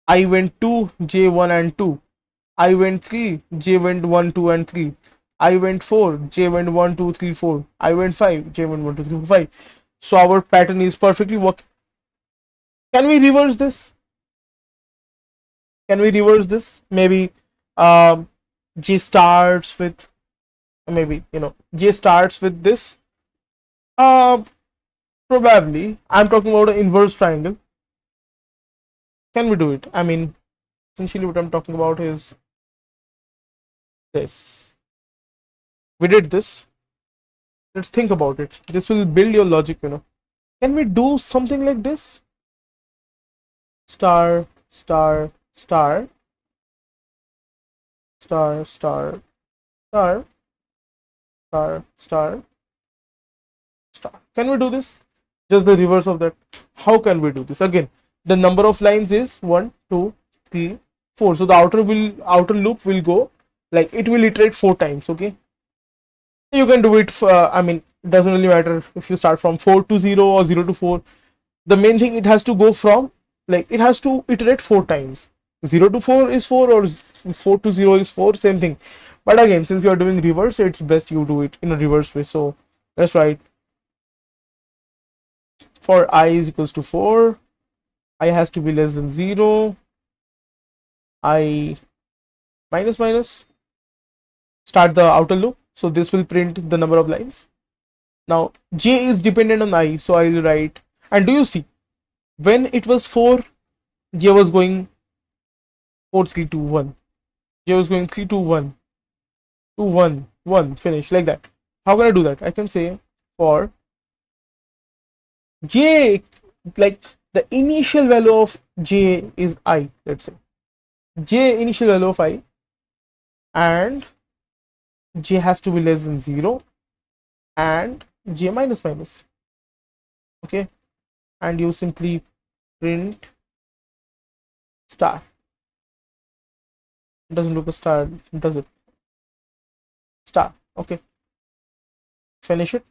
I went 2, J1 and 2. I went 3, J went 1, 2 and 3. I went 4, J went 1, 2, 3, 4. I went 5, J went 1, 2, 3, 4, 5. So our pattern is perfectly working. Can we reverse this? Can we reverse this? Maybe um, J starts with, maybe, J starts with this. Uh, Probably. I'm talking about an inverse triangle. Can we do it? I mean, essentially what I'm talking about is this. We did this. Let's think about it. This will build your logic. Can we do something like this? Star, star, star, star, star, star, star, star, star. Can we do this? Just the reverse of that. How can we do this? Again, the number of lines is 1, 2, 3, 4. So the outer loop will go, like, it will iterate 4 times. Okay, you can do it for, I mean, it doesn't really matter if you start from 4 to 0 or 0 to 4. The main thing, it has to go from, like, it has to iterate 4 times. 0 to 4 is 4, or 4 to 0 is 4, same thing. But again, since you are doing reverse, it's best you do it in a reverse way. So let's write for I is equals to 4, I has to be less than 0, I minus minus, start the outer loop. So this will print the number of lines. Now j is dependent on I, so I will write, and do you see, when it was 4, j was going 4, 3, 2, 1. J was going 3, 2, 1, 2, 1, 1, finish, like that. How can I do that? I can say for j, like, the initial value of j is I, let's say j initial value of I, and j has to be less than 0, and j minus minus. Okay, and you simply print star. It doesn't look a star, does it? Star. Okay, finish it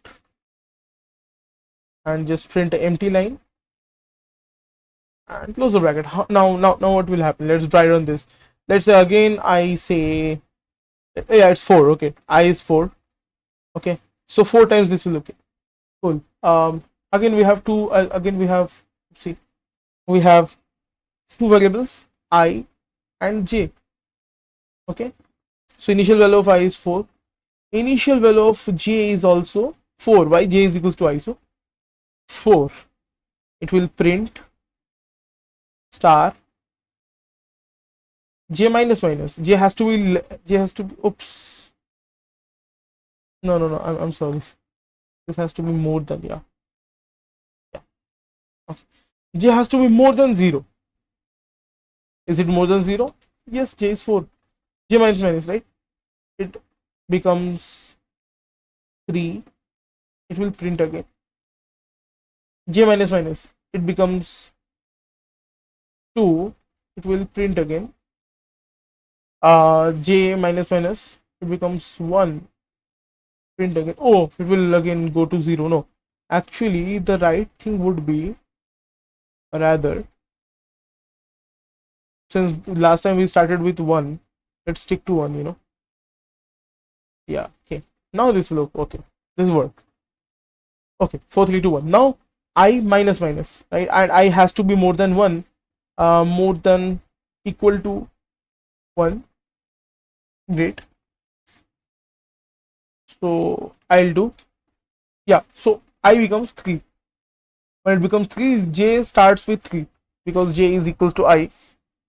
and just print an empty line and close the bracket. Now what will happen? Let's try run this. Let's say again I say, yeah, it's 4. Okay, I is 4. Okay, so 4 times this will, okay, cool. Again we have two, again we have, see, we have 2 variables, I and j. Okay, so initial value of I is 4, initial value of j is also 4. Why? J is equals to I, so 4. It will print star j minus minus. J has to be, oops, no, I'm sorry. This has to be more than, yeah. Okay. J has to be more than 0. Is it more than 0? Yes, J is 4. J minus minus, right? It becomes 3. It will print again. J minus minus, it becomes 2. It will print again. J minus minus, it becomes 1. Print again. Oh, it will again go to 0. No, actually the right thing would be, rather, since last time we started with 1, let's stick to 1, yeah. Okay, now this will look okay. This work. Okay, 4 3 2 1. Now I minus minus, right? And I has to be more than 1, more than equal to 1. Great. So I'll do, yeah, so I becomes 3. When it becomes 3, J starts with 3, because J is equals to I,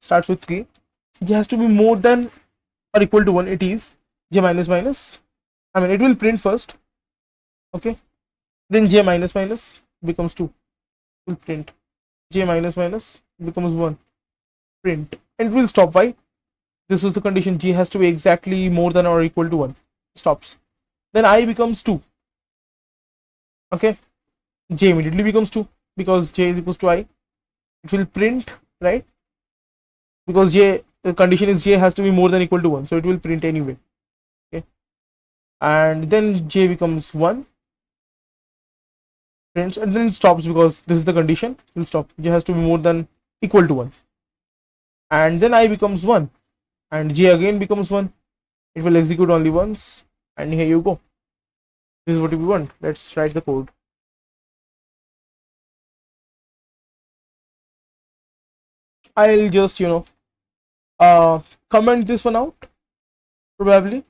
starts with 3. J has to be more than or equal to 1. It is J minus minus, I mean it will print first, okay, then J minus minus becomes 2, will print. J minus minus becomes 1, print, and it will stop. Why? This is the condition, J has to be exactly more than or equal to 1. Stops. Then I becomes 2. Okay, J immediately becomes 2, because J is equals to I. It will print, right? Because J, the condition is J has to be more than equal to 1, so it will print anyway. Okay, and then J becomes 1, prints, and then it stops, because this is the condition. It will stop. J has to be more than equal to 1, and then I becomes 1, and J again becomes 1. It will execute only once, and here you go. This is what we want. Let's write the code. I'll just comment this one out, probably.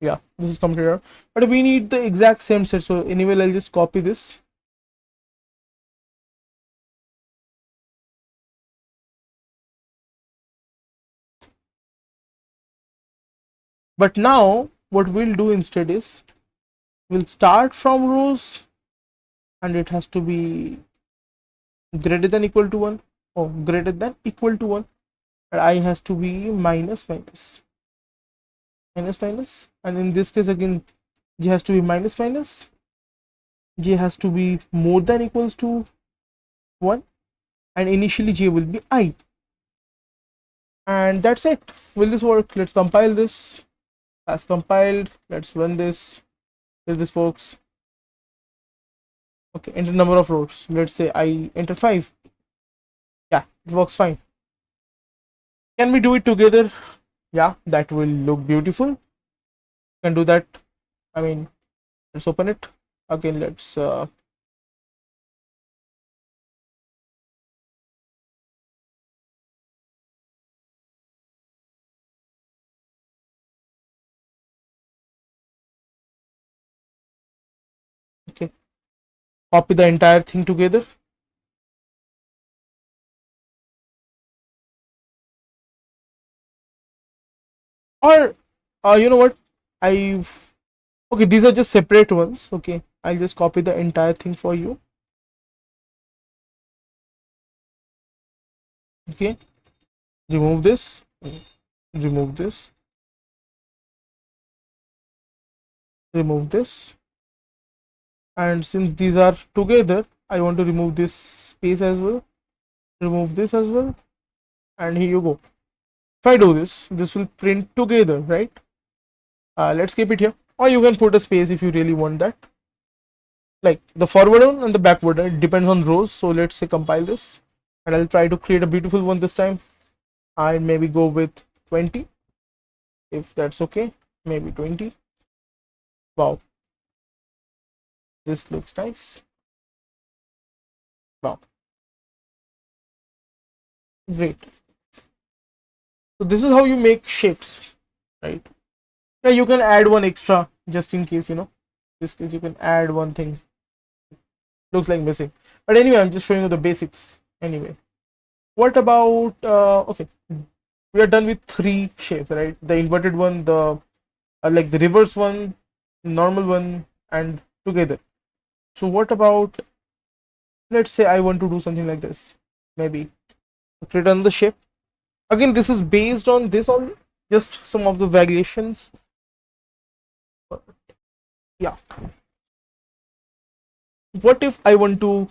Yeah, this is completed, but we need the exact same set, so anyway I'll just copy this. But now what we'll do instead is, we'll start from rows, and it has to be greater than equal to 1, or greater than equal to 1, and I has to be minus minus, minus minus, and in this case again J has to be minus minus, J has to be more than equals to 1, and initially J will be I, and that's it. Will this work? Let's compile this. As compiled, let's run this. Here's this, folks. Okay, enter number of rows. Let's say I enter 5. Yeah, it works fine. Can we do it together? Yeah, that will look beautiful. Can do that. I mean, let's open it again. Let's okay, copy the entire thing together. Or you know what, I've okay, these are just separate ones. Okay, I'll just copy the entire thing for you. Okay, remove this, remove this, remove this, and since these are together, I want to remove this space as well, remove this as well, and here you go. If I do this, this will print together, right? Let's keep it here, or you can put a space if you really want that, like the forward one and the backward one. It depends on rows. So let's say compile this, and I'll try to create a beautiful one this time. I'll maybe go with 20, if that's okay. Maybe 20. Wow, this looks nice. Wow, great. So this is how you make shapes, right? Yeah, you can add one extra just in case, this case you can add one thing. looks like missing. But anyway, I'm just showing you the basics. Anyway, what about okay, we are done with three shapes, right? The inverted one, the like the reverse one, normal one, and together. So what about, let's say I want to do something like this, maybe create another shape. Again, this is based on this only, just some of the variations. Yeah, what if I want to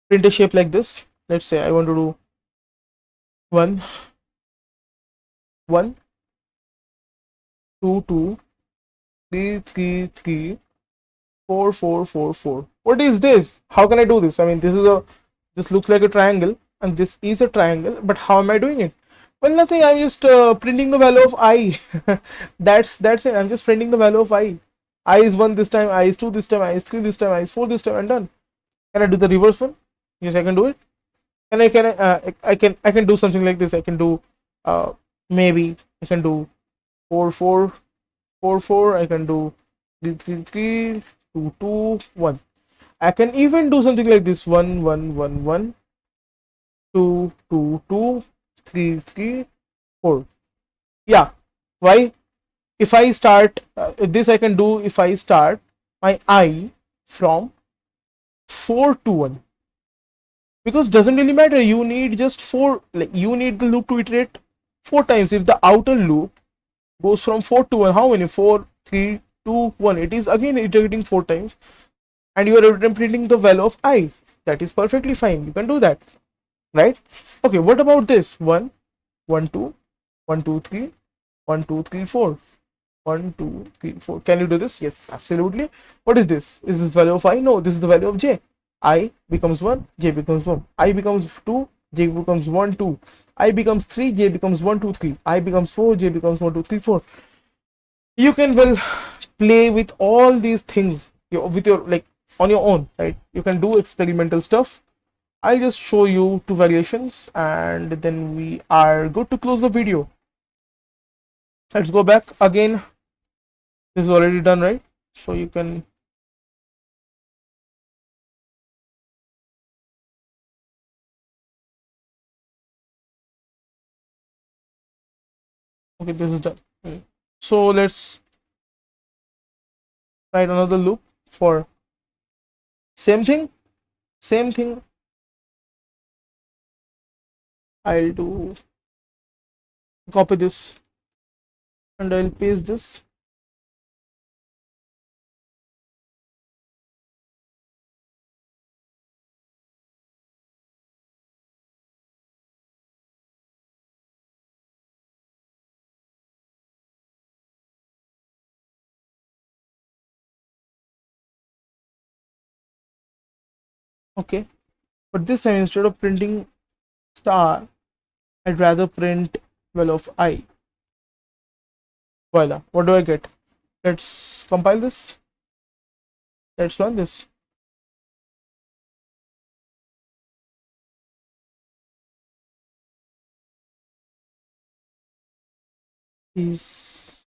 print a shape like this? Let's say I want to do 1 1 2 2 3 3 3 4 4 4 4. What is this? How can I do this? I mean, this looks like a triangle, and this is a triangle, but how am I doing it? Well, nothing. I'm just printing the value of I. That's it. I'm just printing the value of I. I is 1 this time, I is 2 this time, I is 3 this time, I is 4 this time, and done. Can I do the reverse one? Yes, I can do it. And I can do something like this. I can do maybe I can do 4 4 4 4. I can do 3 3 3 2 2 1. I can even do something like this: 1 1 1 1 2 2 2 3 3 4. Yeah. Why? If I start this, I can do if I start my I from 4 to 1, because doesn't really matter. You need just 4, like you need the loop to iterate 4 times. If the outer loop goes from 4 to 1, how many? 4 3 2 1. It is again iterating 4 times, and you are printing the value of I. That is perfectly fine. You can do that, right? Okay, what about this? 1 1 2 1 2 3 1 2 3 4 1 2 3 4. Can you do this? Yes, absolutely. What is this? Is this value of I? No, this is the value of j. I becomes 1, j becomes 1. I becomes 2, j becomes 1 2. I becomes 3, j becomes 1 2 3. I becomes 4, j becomes 1 2 3 4. You can well play with all these things with your, like, on your own, right? You can do experimental stuff. I'll just show you 2 variations, and then we are good to close the video. Let's go back again. This is already done, right? So you can okay, this is done. So let's write another loop for same thing. I'll do copy this and I'll paste this. Okay, but this time instead of printing star, I'd rather print value of I. Voila, what do I get? Let's compile this. Let's run this.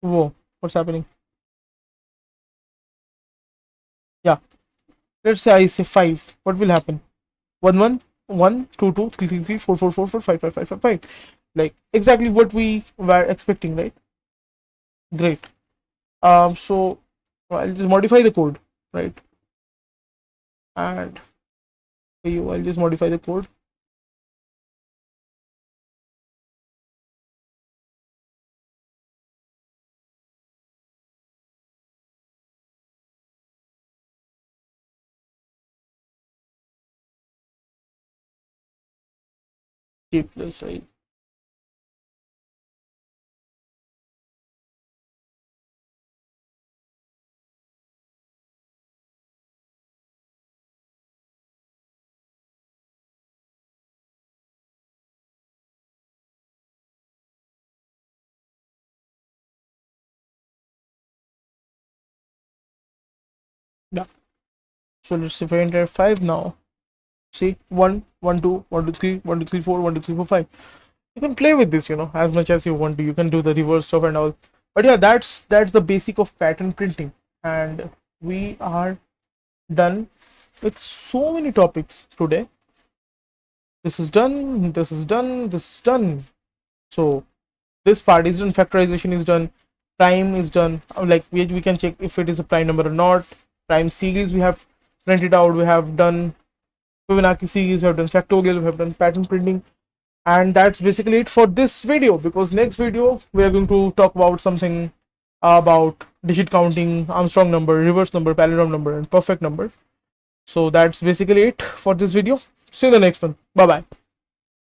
Whoa, what's happening? Yeah, let's say I say 5. What will happen? 1 1 1 2 2 3 3 3 4 4 4 4 5 5 5 5 5. Like exactly what we were expecting, right? Great. So I'll just modify the code, right? And I'll just modify the code. T plus I. Yeah. So let's say if I enter 5 now. See 1 1 2 1 2 3 1 2 3 4 1 2 3 4 5. You can play with this, as much as you want to. You can do the reverse stuff and all. But yeah, that's the basic of pattern printing, and we are done with so many topics today. This is done, this is done, this is done. So this part is done, factorization is done, prime is done. Like we can check if it is a prime number or not. Prime series we have printed out, we have done Fibonacci series, we have done factorial, we have done pattern printing, and that's basically it for this video. Because next video we are going to talk about something about digit counting, Armstrong number, reverse number, palindrome number, and perfect number. So that's basically it for this video. See you in the next one. Bye bye.